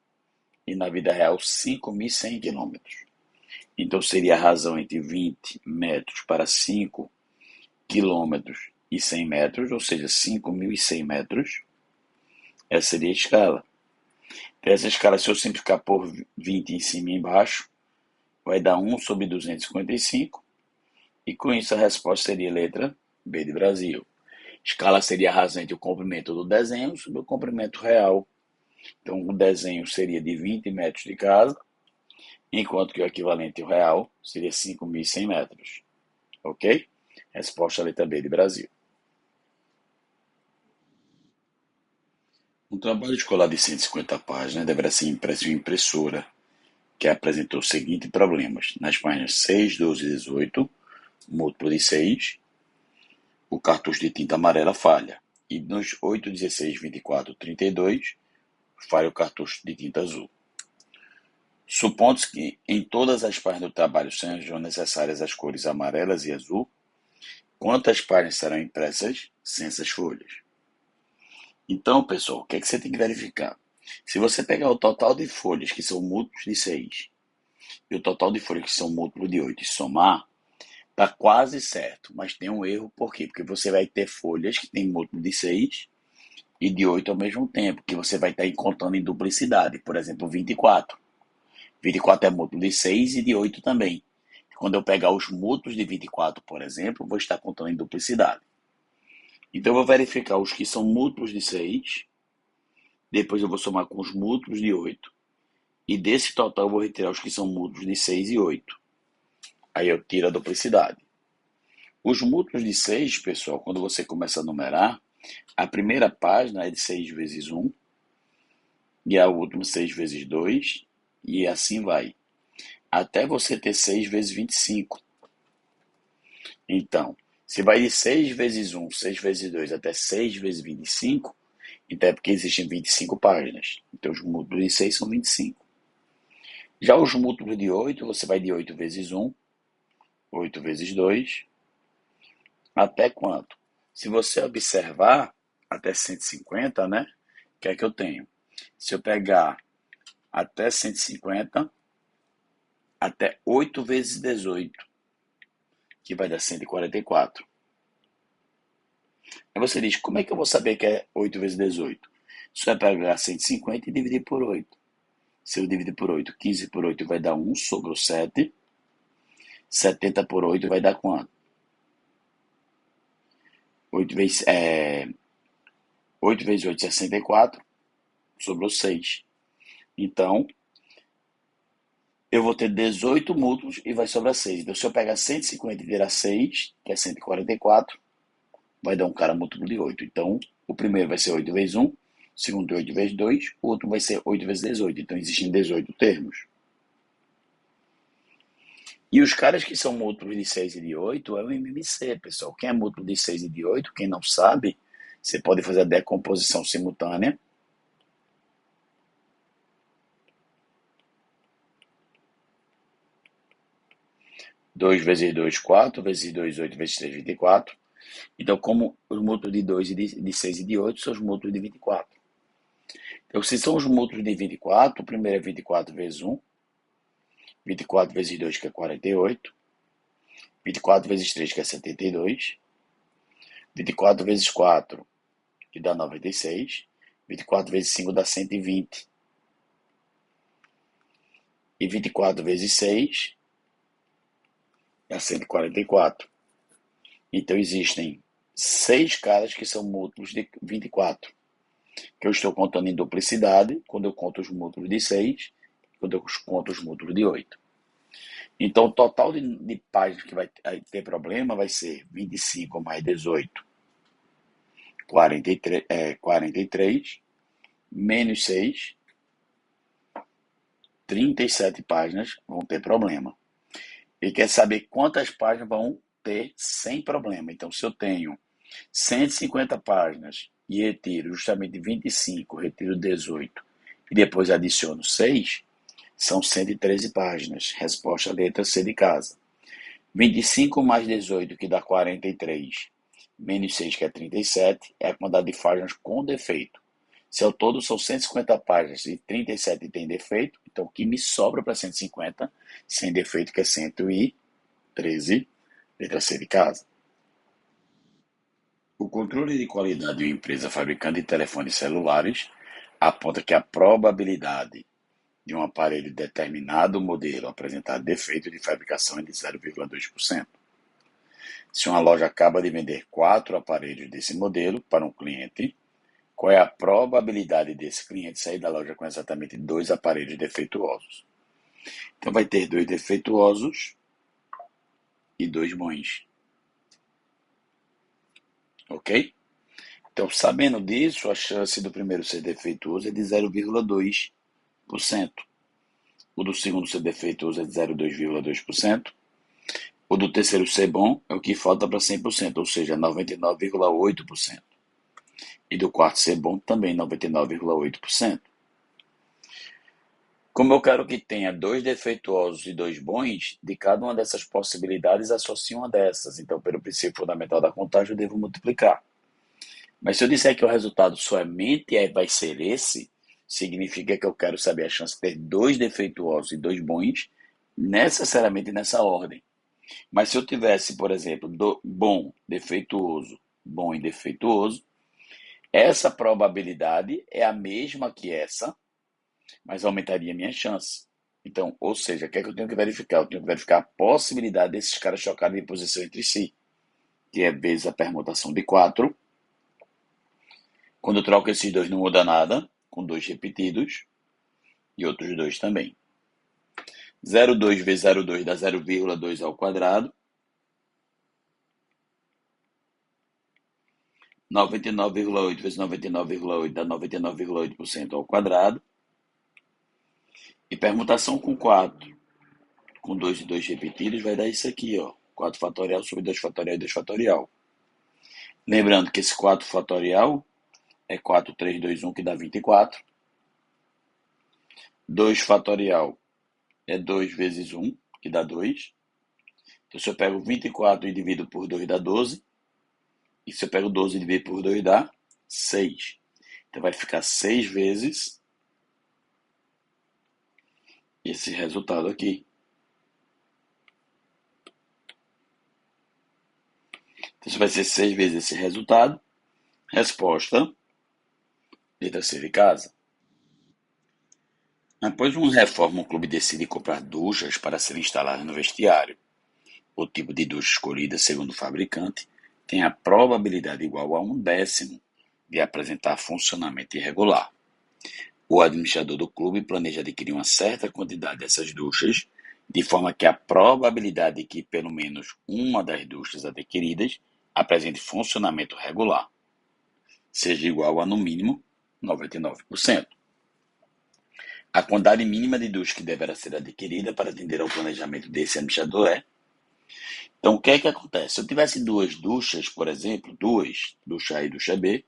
e na vida real 5.100 quilômetros. Então, seria a razão entre 20 metros para 5 quilômetros e 100 metros, ou seja, 5.100 metros. Essa seria a escala. Essa escala, se eu simplificar por 20 em cima e embaixo, vai dar 1 sobre 255. E com isso a resposta seria letra B de Brasil. Escala seria a razão entre o comprimento do desenho sobre o comprimento real. Então, o desenho seria de 20 metros de casa, enquanto que o equivalente real seria 5.100 metros. Ok? Resposta letra B de Brasil. Um trabalho escolar de 150 páginas deverá ser impresso em impressora, que apresentou os seguintes problemas. Nas páginas 6, 12 e 18, múltiplo de 6, o cartucho de tinta amarela falha. E nos 8, 16, 24, 32, falha o cartucho de tinta azul. Supondo que em todas as páginas do trabalho sejam necessárias as cores amarelas e azul, quantas páginas serão impressas sem essas folhas? Então, pessoal, o que é que você tem que verificar? Se você pegar o total de folhas que são múltiplos de 6 e o total de folhas que são múltiplos de 8 e somar, tá quase certo, mas tem um erro. Por quê? Porque você vai ter folhas que têm múltiplo de 6 e de 8 ao mesmo tempo, que você vai estar contando em duplicidade. Por exemplo, 24. 24 é múltiplo de 6 e de 8 também. Quando eu pegar os múltiplos de 24, por exemplo, vou estar contando em duplicidade. Então, eu vou verificar os que são múltiplos de 6, depois eu vou somar com os múltiplos de 8, e desse total eu vou retirar os que são múltiplos de 6 e 8. Aí eu tiro a duplicidade. Os múltiplos de 6, pessoal, quando você começa a numerar, A primeira página é de 6 vezes 1, e a última 6 vezes 2, e assim vai, até você ter 6 vezes 25. Então, se vai de 6 vezes 1, 6 vezes 2 até 6 vezes 25, então é porque existem 25 páginas. Então, os múltiplos de 6 são 25. Já os múltiplos de 8, você vai de 8 vezes 1, 8 vezes 2, até quanto? Se você observar, até 150, né? O que é que eu tenho? Se eu pegar até 150, até 8 vezes 18, que vai dar 144. Aí você diz, como é que eu vou saber que é 8 vezes 18? Você vai pegar 150 e dividir por 8. Se eu dividir por 8, 15 por 8 vai dar 1 sobre o 7. 70 por 8 vai dar quanto? 8 vezes, 8 vezes 8, 64, sobrou 6. Então, eu vou ter 18 múltiplos e vai sobrar 6. Então, se eu pegar 150 e virar 6, que é 144, vai dar um cara múltiplo de 8. Então, o primeiro vai ser 8 vezes 1, o segundo é 8 vezes 2, o outro vai ser 8 vezes 18. Então, existem 18 termos. E os caras que são múltiplos de 6 e de 8 é o MMC, pessoal. Quem é múltiplo de 6 e de 8, quem não sabe, você pode fazer a decomposição simultânea. Dois vezes 2, 4, vezes 2, 8, vezes 3, 24. Então, como os múltiplos de 2, de 6 e de 8 são os múltiplos de 24. Então, se são os múltiplos de 24, o primeiro é 24 vezes 1, 24 vezes 2, que é 48, 24 vezes 3, que é 72, 24 vezes 4, que dá 96, 24 vezes 5 dá 120, e 24 vezes 6 dá 144. Então, existem 6 caras que são múltiplos de 24, que eu estou contando em duplicidade, quando eu conto os múltiplos de 6, quando eu conto os múltiplos de 8. Então, o total de páginas que vai ter problema vai ser 25 mais 18, 43, menos 6, 37 páginas vão ter problema. E quer saber quantas páginas vão ter sem problema. Então, se eu tenho 150 páginas e retiro justamente 25, retiro 18 e depois adiciono 6, são 113 páginas. Resposta letra C de casa. 25 mais 18, que dá 43, menos 6, que é 37, é a quantidade de páginas com defeito. Se ao todo são 150 páginas e 37 tem defeito, então o que me sobra para 150 sem defeito, que é 113, letra C de casa. O controle de qualidade de uma empresa fabricante de telefones celulares aponta que a probabilidade de um aparelho de determinado modelo apresentar defeito de fabricação é de 0,2%. Se uma loja acaba de vender 4 aparelhos desse modelo para um cliente, qual é a probabilidade desse cliente sair da loja com exatamente 2 aparelhos defeituosos? Então vai ter 2 defeituosos e 2 bons. Ok? Então, sabendo disso, a chance do primeiro ser defeituoso é de 0,2%. O do segundo ser defeituoso é de 0,2%. O do terceiro ser bom é o que falta para 100%, ou seja, 99,8%. E do quarto ser bom também 99,8%. Como eu quero que tenha 2 defeituosos e 2 bons, de cada uma dessas possibilidades associo uma dessas. Então, pelo princípio fundamental da contagem, eu devo multiplicar. Mas se eu disser que o resultado somente vai ser esse, significa que eu quero saber a chance de ter 2 defeituosos e 2 bons, necessariamente nessa ordem. Mas se eu tivesse, por exemplo, bom, defeituoso, bom e defeituoso, essa probabilidade é a mesma que essa, mas aumentaria a minha chance. Então, ou seja, o que é que eu tenho que verificar? Eu tenho que verificar a possibilidade desses caras chocarem de posição entre si, que é vezes a permutação de 4. Quando eu troco esses dois não muda nada, com 2 repetidos, e outros 2 também. 0,2 vezes 0,2 dá 0,2 ao quadrado. 99,8 vezes 99,8 dá 99,8% ao quadrado. E permutação com 4, com 2 e 2 repetidos, vai dar isso aqui, ó. 4 fatorial sobre 2 fatorial e 2 fatorial. Lembrando que esse 4 fatorial é 4, 3, 2, 1, que dá 24. 2 fatorial é 2 vezes 1, que dá 2. Então, se eu pego 24 e divido por 2, dá 12. E se eu pego 12 e divido por 2, dá 6. Então, vai ficar 6 vezes esse resultado aqui. Então, isso vai ser 6 vezes esse resultado. Resposta, letra C de casa. Após uma reforma, o clube decide comprar duchas para serem instaladas no vestiário. O tipo de ducha escolhida, segundo o fabricante, tem a probabilidade igual a 1/10 de apresentar funcionamento irregular. O administrador do clube planeja adquirir uma certa quantidade dessas duchas, de forma que a probabilidade de que pelo menos uma das duchas adquiridas apresente funcionamento regular seja igual a, no mínimo, 99%. A quantidade mínima de duchas que deverá ser adquirida para atender ao planejamento desse administrador é. Então, o que é que acontece? Se eu tivesse duas duchas, por exemplo, duas, ducha A e ducha B,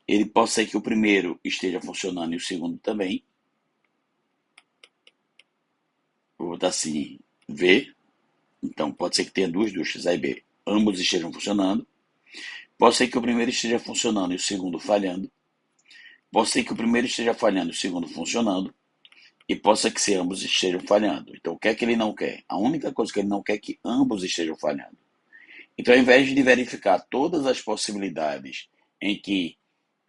ele pode ser que o primeiro esteja funcionando e o segundo também. Vou botar assim, V. Então, pode ser que tenha duas duchas A e B, ambos estejam funcionando. Pode ser que o primeiro esteja funcionando e o segundo falhando. Pode ser que o primeiro esteja falhando e o segundo funcionando. E pode ser que ambos estejam falhando. Então, o que é que ele não quer? A única coisa que ele não quer é que ambos estejam falhando. Então, ao invés de verificar todas as possibilidades em que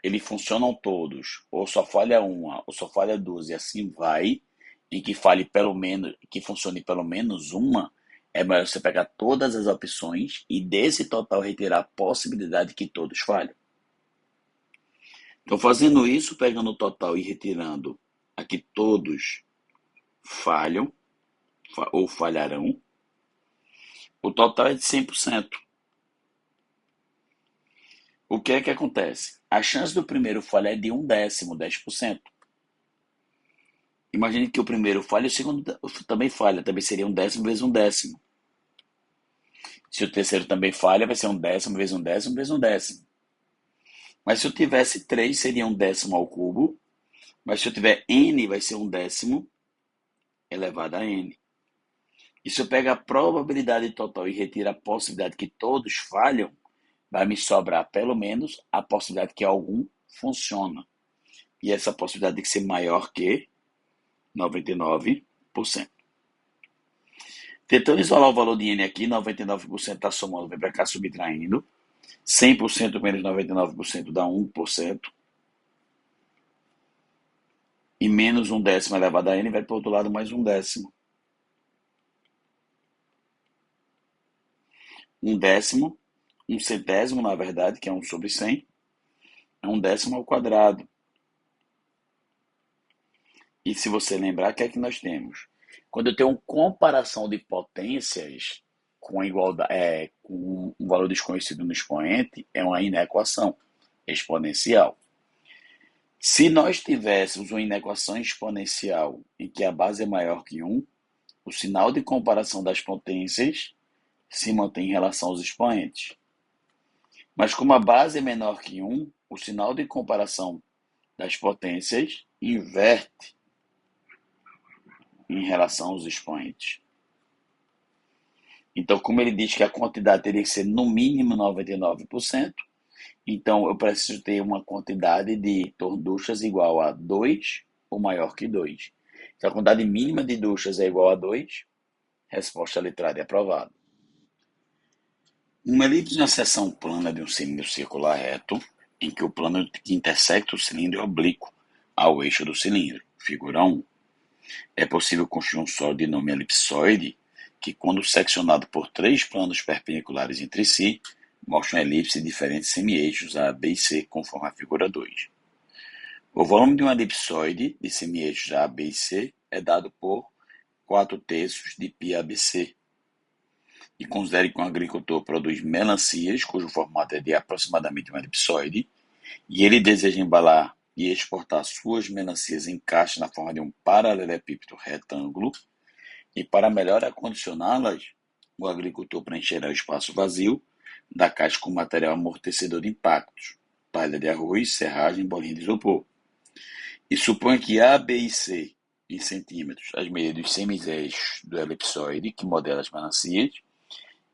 eles funcionam todos, ou só falha uma, ou só falha duas, e assim vai, em que fale pelo menos, que funcione pelo menos uma, é melhor você pegar todas as opções e desse total retirar a possibilidade que todos falhem. Então, fazendo isso, pegando o total e retirando a que todos falham ou falharão, o total é de 100%. O que é que acontece? A chance do primeiro falhar é de 1/10, 10%. Imagine que o primeiro falha e o segundo também falha. Também seria 1/10 vezes 1/10. Se o terceiro também falha, vai ser 1/10 vezes 1/10 vezes 1/10. Mas se eu tivesse 3, seria 1/10 ao cubo. Mas se eu tiver n, vai ser 1/10 elevado a n. E se eu pegar a probabilidade total e retirar a possibilidade que todos falham, vai me sobrar pelo menos a possibilidade que algum funciona. E essa possibilidade tem que ser maior que 99%. Tentando isolar o valor de n aqui, 99% está somando, vem para cá subtraindo. 100% menos 99% dá 1%. E menos 1/10 elevado a n vai para o outro lado mais 1/10. 1/10, 1/100, na verdade, que é 1 sobre 100, é 1/10 ao quadrado. E se você lembrar, o que é que nós temos? Quando eu tenho uma comparação de potências com, com um valor desconhecido no expoente, é uma inequação exponencial. Se nós tivéssemos uma inequação exponencial em que a base é maior que 1, o sinal de comparação das potências se mantém em relação aos expoentes. Mas como a base é menor que 1, o sinal de comparação das potências inverte em relação aos expoentes. Então, como ele diz que a quantidade teria que ser no mínimo 99%, então eu preciso ter uma quantidade de duchas igual a 2 ou maior que 2. Então, a quantidade mínima de duchas é igual a 2, resposta letrada é aprovada. Uma elipse é uma seção plana de um cilindro circular reto, em que o plano que intersecta o cilindro é oblíquo ao eixo do cilindro, figura 1. É possível construir um sólido de nome elipsoide, que, quando seccionado por 3 planos perpendiculares entre si, mostra uma elipse de diferentes semi-eixos A, B e C, conforme a figura 2. O volume de uma elipsoide de semi-eixos A, B e C é dado por 4/3 de π ABC. e considere que um agricultor produz melancias, cujo formato é de aproximadamente um elipsoide, e ele deseja embalar e exportar suas melancias em caixa na forma de um paralelepípedo retângulo, e para melhor acondicioná-las, o agricultor preencherá o espaço vazio da caixa com material amortecedor de impactos, palha de arroz, serragem, bolinha de isopor. E suponha que A, B e C, em centímetros, as medidas dos semi-eixos do elipsoide, que modela as melancias,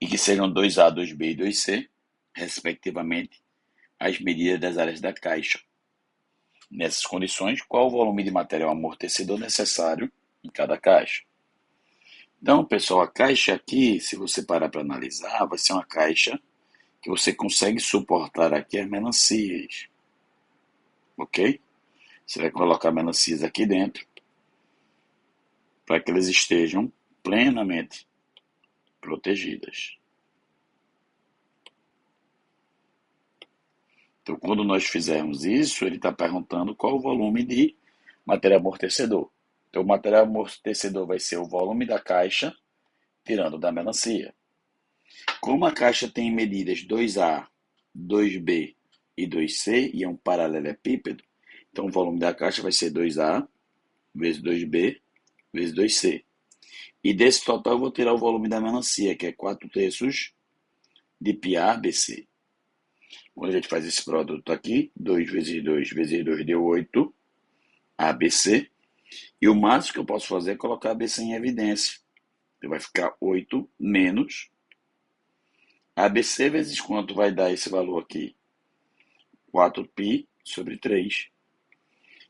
e que sejam 2A, 2B e 2C, respectivamente, as medidas das áreas da caixa. Nessas condições, qual o volume de material amortecedor necessário em cada caixa? Então, pessoal, a caixa aqui, se você parar para analisar, vai ser uma caixa que você consegue suportar aqui as melancias, ok? Você vai colocar melancias aqui dentro para que elas estejam plenamente protegidas. Então, quando nós fizermos isso, ele está perguntando qual o volume de material amortecedor. Então, o material amortecedor vai ser o volume da caixa, tirando da melancia. Como a caixa tem medidas 2A, 2B e 2C, e é um paralelepípedo, então o volume da caixa vai ser 2A vezes 2B vezes 2C. E desse total eu vou tirar o volume da melancia, que é 4/3 de πA/BC. Quando a gente faz esse produto aqui, 2 vezes 2 vezes 2 deu 8 ABC. E o máximo que eu posso fazer é colocar ABC em evidência. Então vai ficar 8 menos ABC vezes quanto vai dar esse valor aqui? 4π/3.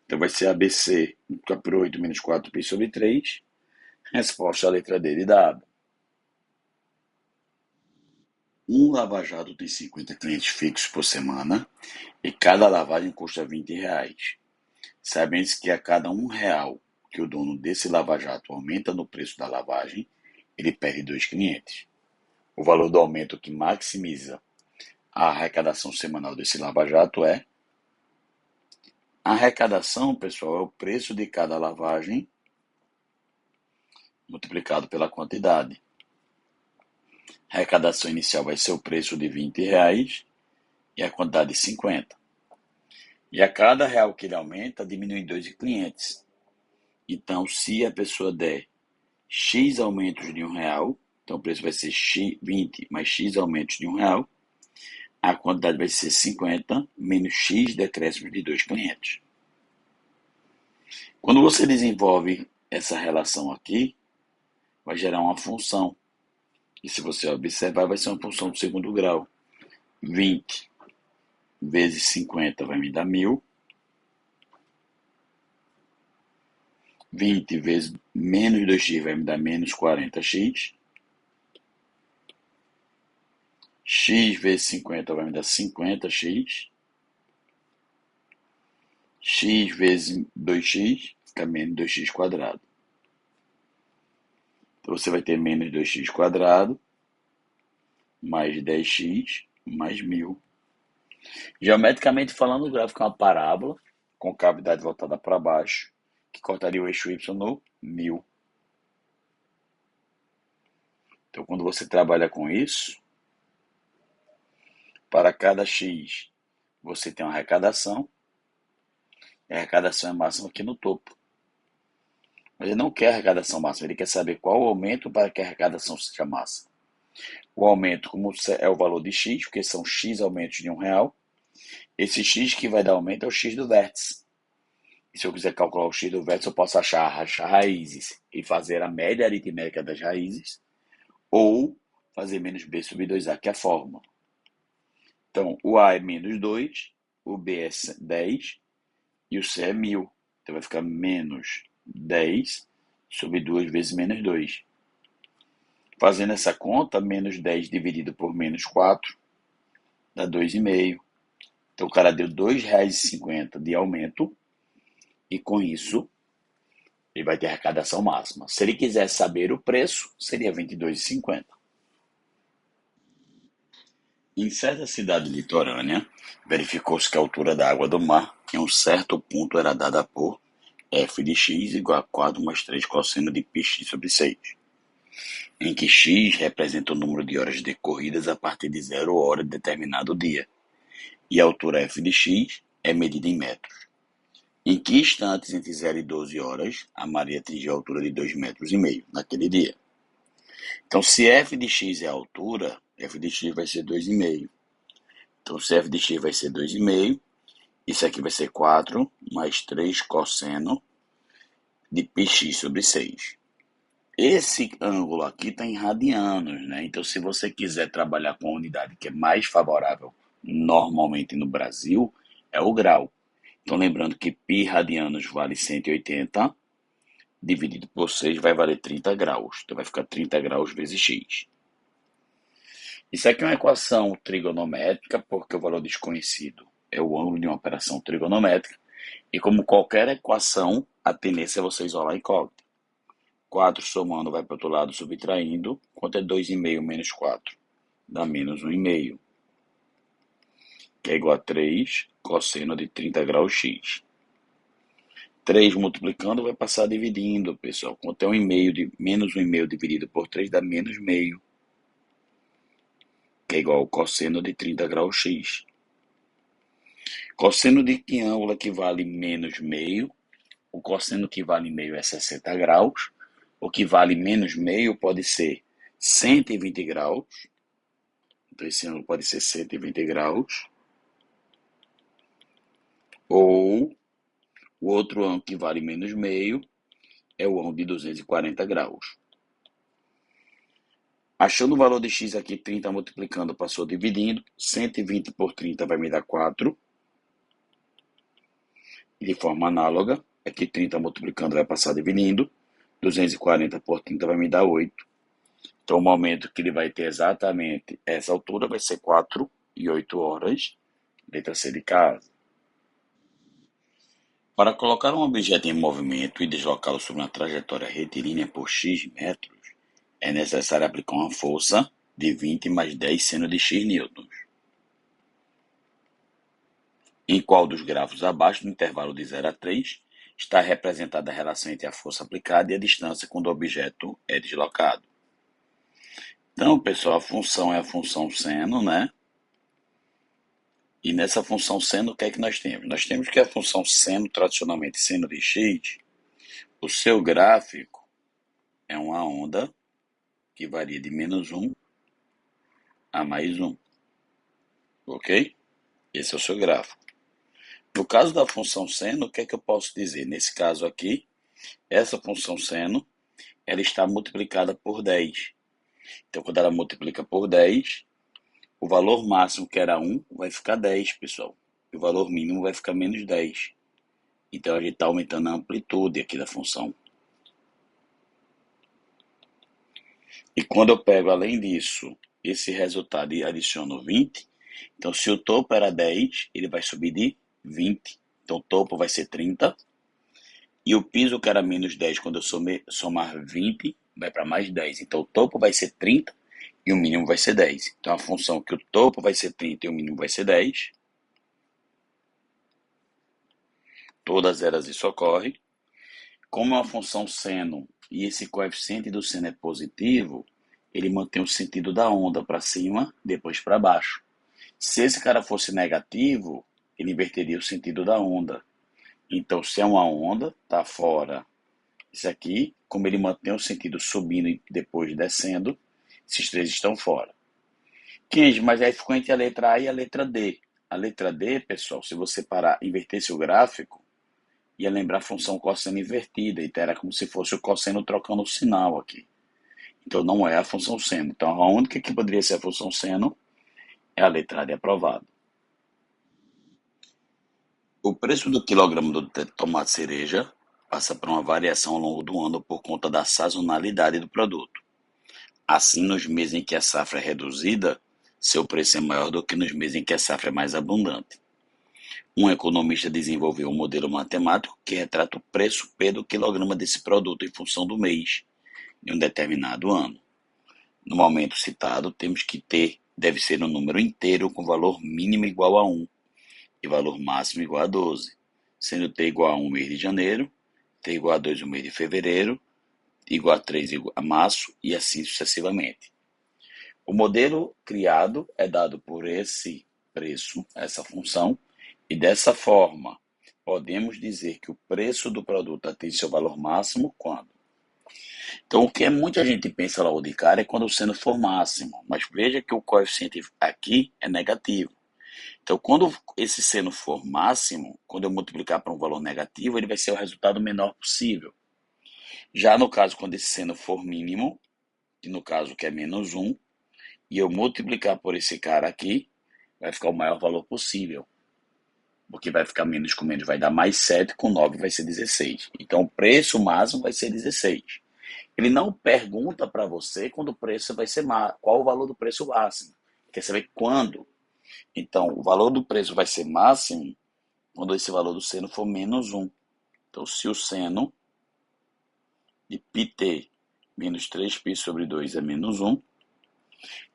Então vai ser ABC multiplicado por 8 menos 4π/3. Resposta à letra D de dado. Um lava-jato tem 50 clientes fixos por semana e cada lavagem custa R$ 20. Sabendo-se que a cada R$ 1 que o dono desse lava-jato aumenta no preço da lavagem, ele perde 2 clientes. O valor do aumento que maximiza a arrecadação semanal desse lava-jato é... A arrecadação, pessoal, é o preço de cada lavagem multiplicado pela quantidade. A arrecadação inicial vai ser o preço de R$ 20 e a quantidade de 50. E a cada real que ele aumenta, diminui 2 clientes. Então, se a pessoa der X aumentos de R$ 1, então o preço vai ser 20 mais X aumentos de R$ 1, a quantidade vai ser 50 menos X decréscimos de 2 clientes. Quando você desenvolve essa relação aqui, vai gerar uma função. E se você observar, vai ser uma função do segundo grau. 20 vezes 50 vai me dar 1.000. 20 vezes menos 2x vai me dar menos 40x. X vezes 50 vai me dar 50x. X vezes 2x fica menos 2x quadrado. Então você vai ter menos 2x quadrado mais 10x mais 1.000. Geometricamente falando, o gráfico é uma parábola com cavidade voltada para baixo, que cortaria o eixo y no 1.000. Então, quando você trabalha com isso, para cada x você tem uma arrecadação, e a arrecadação é máxima aqui no topo. Mas ele não quer arrecadação máxima, ele quer saber qual o aumento para que a arrecadação seja máxima. O aumento, como é o valor de x, porque são x aumentos de R$ 1, esse x que vai dar aumento é o x do vértice. E se eu quiser calcular o x do vértice, eu posso achar as raízes e fazer a média aritmética das raízes, ou fazer menos b sobre 2a, que é a fórmula. Então, o a é menos 2, o b é 10 e o c é 1.000. Então, vai ficar menos 10 sobre 2 vezes menos 2. Fazendo essa conta, menos 10 dividido por menos 4 dá 2,5. Então, o cara deu R$ 2,50 de aumento e, com isso, ele vai ter arrecadação máxima. Se ele quisesse saber o preço, seria R$ 22,50. Em certa cidade litorânea, verificou-se que a altura da água do mar em um certo ponto era dada por f de x igual a 4 mais 3 cosseno de πx sobre 6. em que x representa o número de horas decorridas a partir de 0 hora de determinado dia, e a altura f de x é medida em metros. Em que instantes entre 0 e 12 horas a Maria atingiu a altura de 2,5 metros naquele dia? Então, se f de x é a altura, f de x vai ser 2,5. Então, se f de x vai ser 2,5, isso aqui vai ser 4 mais 3 cosseno de πx sobre 6. Esse ângulo aqui está em radianos, né? Então, se você quiser trabalhar com a unidade que é mais favorável normalmente no Brasil, é o grau. Então, lembrando que π radianos vale 180, dividido por 6 vai valer 30 graus. Então, vai ficar 30 graus vezes x. Isso aqui é uma equação trigonométrica, porque o valor desconhecido é o ângulo de uma operação trigonométrica. E como qualquer equação, a tendência é você isolar a incógnita. 4 somando vai para o outro lado, subtraindo. Quanto é 2,5 menos 4? Dá menos 1,5. Que é igual a 3 cosseno de 30 graus x. 3 multiplicando vai passar dividindo, pessoal. Quanto é 1,5 de menos 1,5 dividido por 3 dá menos meio. Que é igual ao cosseno de 30 graus x. Cosseno de que ângulo equivale menos meio? O cosseno que vale meio é 60 graus. O que vale menos meio pode ser 120 graus. Então, esse ângulo pode ser 120 graus. Ou o outro ângulo que vale menos meio é o ângulo de 240 graus. Achando o valor de x aqui, 30 multiplicando, passou dividindo. 120 por 30 vai me dar 4. E de forma análoga, aqui 30 multiplicando vai passar dividindo. 240 por 30 vai me dar 8. Então, o momento que ele vai ter exatamente essa altura vai ser 4 e 8 horas. Letra C de casa. Para colocar um objeto em movimento e deslocá-lo sobre uma trajetória retilínea por x metros, é necessário aplicar uma força de 20 mais 10 seno de x newtons. Em qual dos gráficos abaixo, no intervalo de 0 a 3, está representada a relação entre a força aplicada e a distância quando o objeto é deslocado? Então, pessoal, a função é a função seno, né? E nessa função seno, o que é que nós temos? Nós temos que a função seno, tradicionalmente seno de x, o seu gráfico é uma onda que varia de menos 1 a mais 1. Ok? Esse é o seu gráfico. No caso da função seno, o que é que eu posso dizer? Nesse caso aqui, essa função seno, ela está multiplicada por 10. Então, quando ela multiplica por 10, o valor máximo, que era 1, vai ficar 10, pessoal. E o valor mínimo vai ficar menos 10. Então, a gente está aumentando a amplitude aqui da função. E quando eu pego, além disso, esse resultado e adiciono 20, então, se o topo era 10, ele vai subir de 20. Então, o topo vai ser 30. E o piso, que era menos 10, quando eu somar 20, vai para mais 10. Então, o topo vai ser 30 e o mínimo vai ser 10. Então, a função que o topo vai ser 30 e o mínimo vai ser 10. Todas elas isso ocorre. Como é uma função seno e esse coeficiente do seno é positivo, ele mantém o sentido da onda para cima, depois para baixo. Se esse cara fosse negativo, ele inverteria o sentido da onda. Então, se é uma onda, está fora isso aqui, como ele mantém o sentido subindo e depois descendo, esses três estão fora. 15, mas aí ficou entre a letra A e a letra D. A letra D, pessoal, se você parar, inverter seu gráfico, ia lembrar a função cosseno invertida, então era como se fosse o cosseno trocando o sinal aqui. Então não é a função seno. Então a única que poderia ser a função seno é a letra A de aprovado. O preço do quilograma do tomate cereja passa por uma variação ao longo do ano por conta da sazonalidade do produto. Assim, nos meses em que a safra é reduzida, seu preço é maior do que nos meses em que a safra é mais abundante. Um economista desenvolveu um modelo matemático que retrata o preço P do quilograma desse produto em função do mês de um determinado ano. No momento citado, temos que T deve ser um número inteiro com valor mínimo igual a 1 e valor máximo igual a 12, sendo T igual a 1 o mês de janeiro, T igual a 2 o mês de fevereiro, igual a 3 igual a maço e assim sucessivamente. O modelo criado é dado por esse preço, essa função, e dessa forma podemos dizer que o preço do produto atinge seu valor máximo quando. Então, o que muita gente pensa logo de cara é quando o seno for máximo, mas veja que o coeficiente aqui é negativo. Então, quando esse seno for máximo, quando eu multiplicar para um valor negativo, ele vai ser o resultado menor possível. Já no caso, quando esse seno for mínimo, que no caso que é menos 1, e eu multiplicar por esse cara aqui, vai ficar o maior valor possível. Porque vai ficar menos com menos, vai dar mais 7, com 9 vai ser 16. Então, o preço máximo vai ser 16. Ele não pergunta para você quando o preço vai ser qual o valor do preço máximo. Quer saber quando. Então, o valor do preço vai ser máximo quando esse valor do seno for menos 1. Então, se o seno de πt menos 3π sobre 2 é menos 1,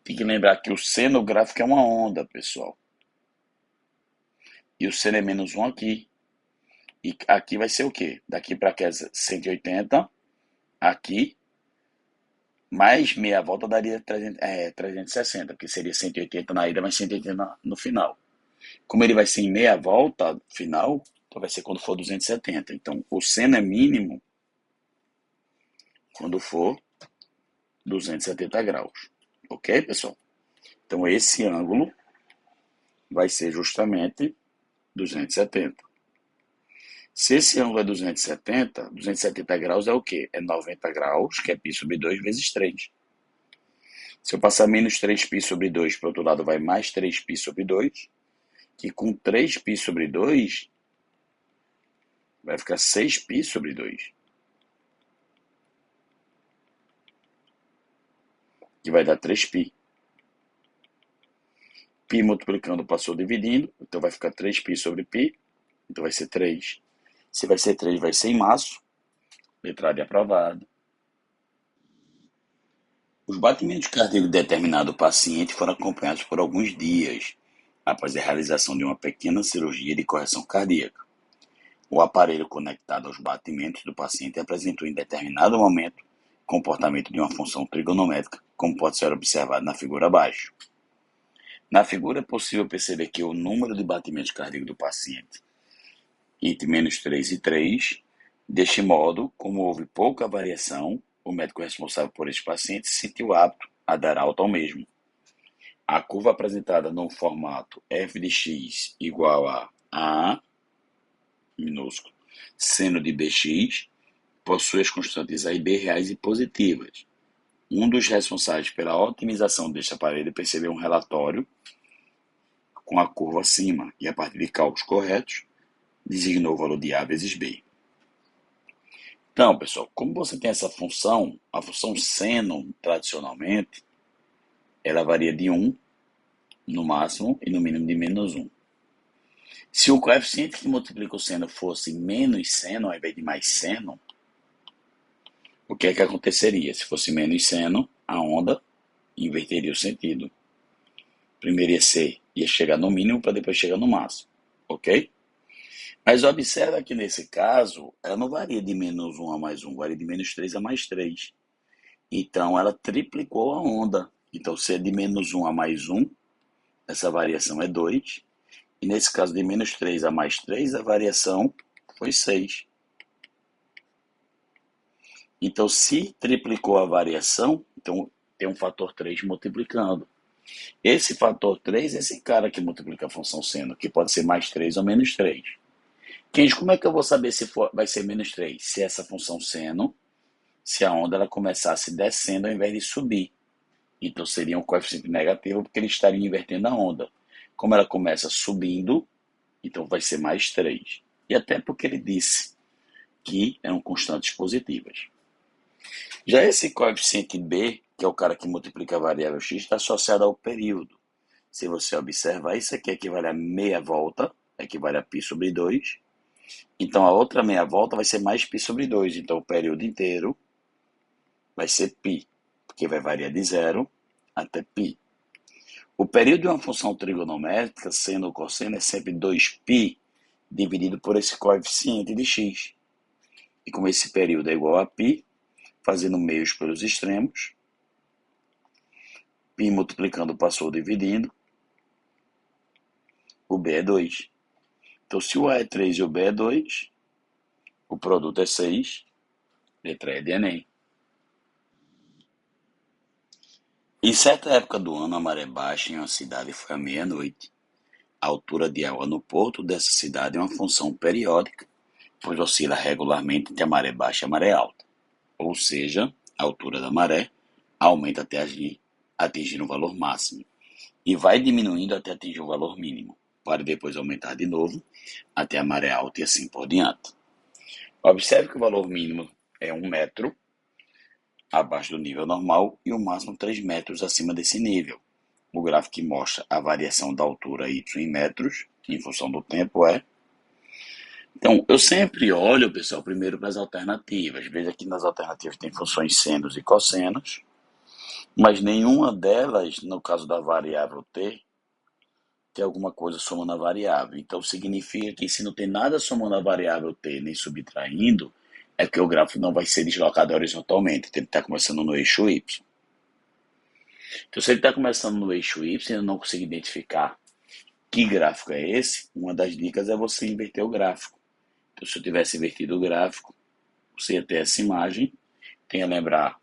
tem que lembrar que o seno gráfico é uma onda, pessoal. E o seno é menos 1 aqui. E aqui vai ser o quê? Daqui para cá 180, aqui, mais meia volta daria 360, porque seria 180 na ida, mais 180 no final. Como ele vai ser em meia volta final, então vai ser quando for 270. Então, o seno é mínimo quando for 270 graus. Ok, pessoal? Então, esse ângulo vai ser justamente 270. Se esse ângulo é 270 graus é o quê? É 90 graus, que é π sobre 2 vezes 3. Se eu passar menos 3π sobre 2, para o outro lado vai mais 3π sobre 2, que com 3π sobre 2 vai ficar 6π sobre 2. Que vai dar 3π. Π multiplicando passou dividindo, então vai ficar 3π sobre π, então vai ser 3. Se vai ser 3, vai ser em maço. Letra A de aprovado. Os batimentos cardíacos de determinado paciente foram acompanhados por alguns dias após a realização de uma pequena cirurgia de correção cardíaca. O aparelho conectado aos batimentos do paciente apresentou em determinado momento comportamento de uma função trigonométrica, como pode ser observado na figura abaixo. Na figura é possível perceber que o número de batimentos cardíacos do paciente entre menos 3 e 3, deste modo, como houve pouca variação, o médico responsável por este paciente se sentiu apto a dar alta ao mesmo. A curva apresentada no formato f de x igual a minúsculo seno de bx possui as constantes a e b reais e positivas. Um dos responsáveis pela otimização deste aparelho percebeu um relatório com a curva acima e, a partir de cálculos corretos, designou o valor de A vezes B. Então, pessoal, como você tem essa função, a função seno, tradicionalmente, ela varia de 1 no máximo e no mínimo de menos 1. Se o coeficiente que multiplica o seno fosse menos seno ao invés de mais seno, o que é que aconteceria? Se fosse menos seno, a onda inverteria o sentido. Primeiro ia chegar no mínimo para depois chegar no máximo, ok? Mas observa que nesse caso, ela não varia de menos 1 a mais 1, varia de menos 3 a mais 3. Então, ela triplicou a onda. Então, se é de menos 1 a mais 1, essa variação é 2. E nesse caso, de menos 3 a mais 3, a variação foi 6. Então, se triplicou a variação, então tem um fator 3 multiplicando. Esse fator 3 é esse cara que multiplica a função seno, que pode ser mais 3 ou menos 3. Kenji, como é que eu vou saber se vai ser menos 3? Se essa função seno, se a onda ela começasse descendo ao invés de subir. Então seria um coeficiente negativo porque ele estaria invertendo a onda. Como ela começa subindo, então vai ser mais 3. E até porque ele disse que eram constantes positivas. Já esse coeficiente B, que é o cara que multiplica a variável x, está associado ao período. Se você observar, isso aqui equivale a meia volta, equivale a π sobre 2. Então, a outra meia volta vai ser mais π sobre 2. Então, o período inteiro vai ser π, porque vai variar de 0 até π. O período de uma função trigonométrica, seno ou cosseno, é sempre 2π dividido por esse coeficiente de x. E como esse período é igual a π, fazendo meios pelos extremos, π multiplicando passou dividindo, o B é 2. Então, se o A é 3 e o B é 2, o produto é 6, letra E de Enem. Em certa época do ano, a maré baixa em uma cidade foi à meia-noite. A altura de água no porto dessa cidade é uma função periódica, pois oscila regularmente entre a maré baixa e a maré alta. Ou seja, a altura da maré aumenta até atingir um valor máximo e vai diminuindo até atingir o valor mínimo, para depois aumentar de novo até a maré alta e assim por diante. Observe que o valor mínimo é 1 metro abaixo do nível normal e o máximo 3 metros acima desse nível. O gráfico que mostra a variação da altura y em metros, em função do tempo, é... Então, eu sempre olho, pessoal, primeiro para as alternativas. Veja que nas alternativas tem funções senos e cossenos, mas nenhuma delas, no caso da variável t, tem alguma coisa somando a variável. Então, significa que se não tem nada somando a variável t, nem subtraindo, é porque o gráfico não vai ser deslocado horizontalmente, tem que estar começando no eixo y. Então, se ele está começando no eixo y e eu não consigo identificar que gráfico é esse, uma das dicas é você inverter o gráfico. Então, se eu tivesse invertido o gráfico, você ia ter essa imagem, tem a lembrar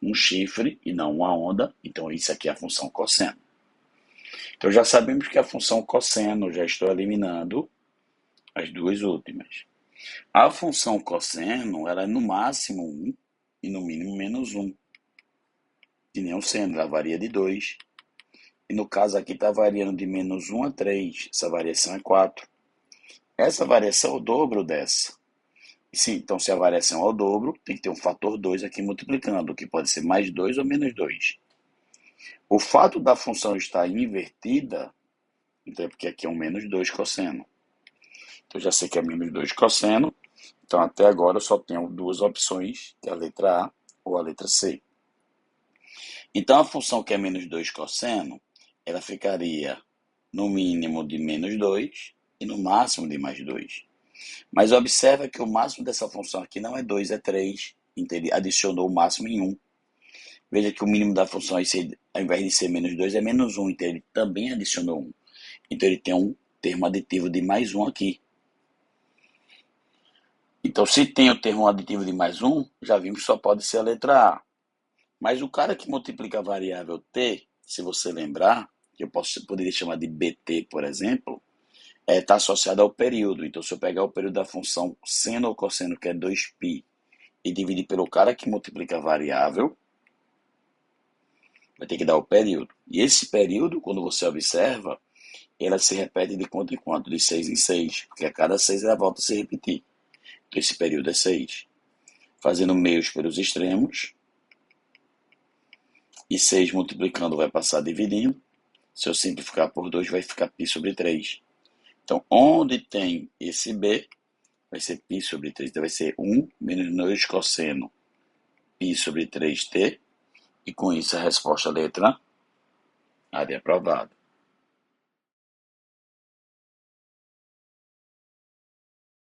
um chifre e não uma onda, então isso aqui é a função cosseno. Então, já sabemos que a função cosseno, já estou eliminando as duas últimas. A função cosseno, ela é no máximo 1 e no mínimo menos 1. De nenhum seno, ela varia de 2. E no caso aqui está variando de menos 1 a 3. Essa variação é 4. Essa variação é o dobro dessa. Sim, então se a variação é o dobro, tem que ter um fator 2 aqui multiplicando, que pode ser mais 2 ou menos 2. O fato da função estar invertida, então é porque aqui é um menos 2 cosseno. Então já sei que é menos 2 cosseno, então até agora eu só tenho duas opções, que é a letra A ou a letra C. Então a função que é menos 2 cosseno, ela ficaria no mínimo de menos 2 e no máximo de mais 2. Mas observa que o máximo dessa função aqui não é 2, é 3. Então ele adicionou o máximo em 1. Veja que o mínimo da função, ao invés de ser menos 2, é menos 1. Então ele também adicionou 1. Então ele tem um termo aditivo de mais 1 aqui. Então se tem o termo aditivo de mais 1, já vimos que só pode ser a letra A. Mas o cara que multiplica a variável t, se você lembrar, que eu poderia chamar de bt, por exemplo, está associado ao período. Então, se eu pegar o período da função seno ou cosseno, que é 2π, e dividir pelo cara que multiplica a variável, vai ter que dar o período. E esse período, quando você observa, ela se repete de quanto em quanto? De 6 em 6, porque a cada 6 ela volta a se repetir. Então, esse período é 6. Fazendo meios pelos extremos, e 6 multiplicando vai passar dividindo. Se eu simplificar por 2, vai ficar π sobre 3. Então, onde tem esse B, vai ser π sobre 3. Então, vai ser 1 menos 2 cosseno π sobre 3t. E com isso, a resposta letra A de aprovado.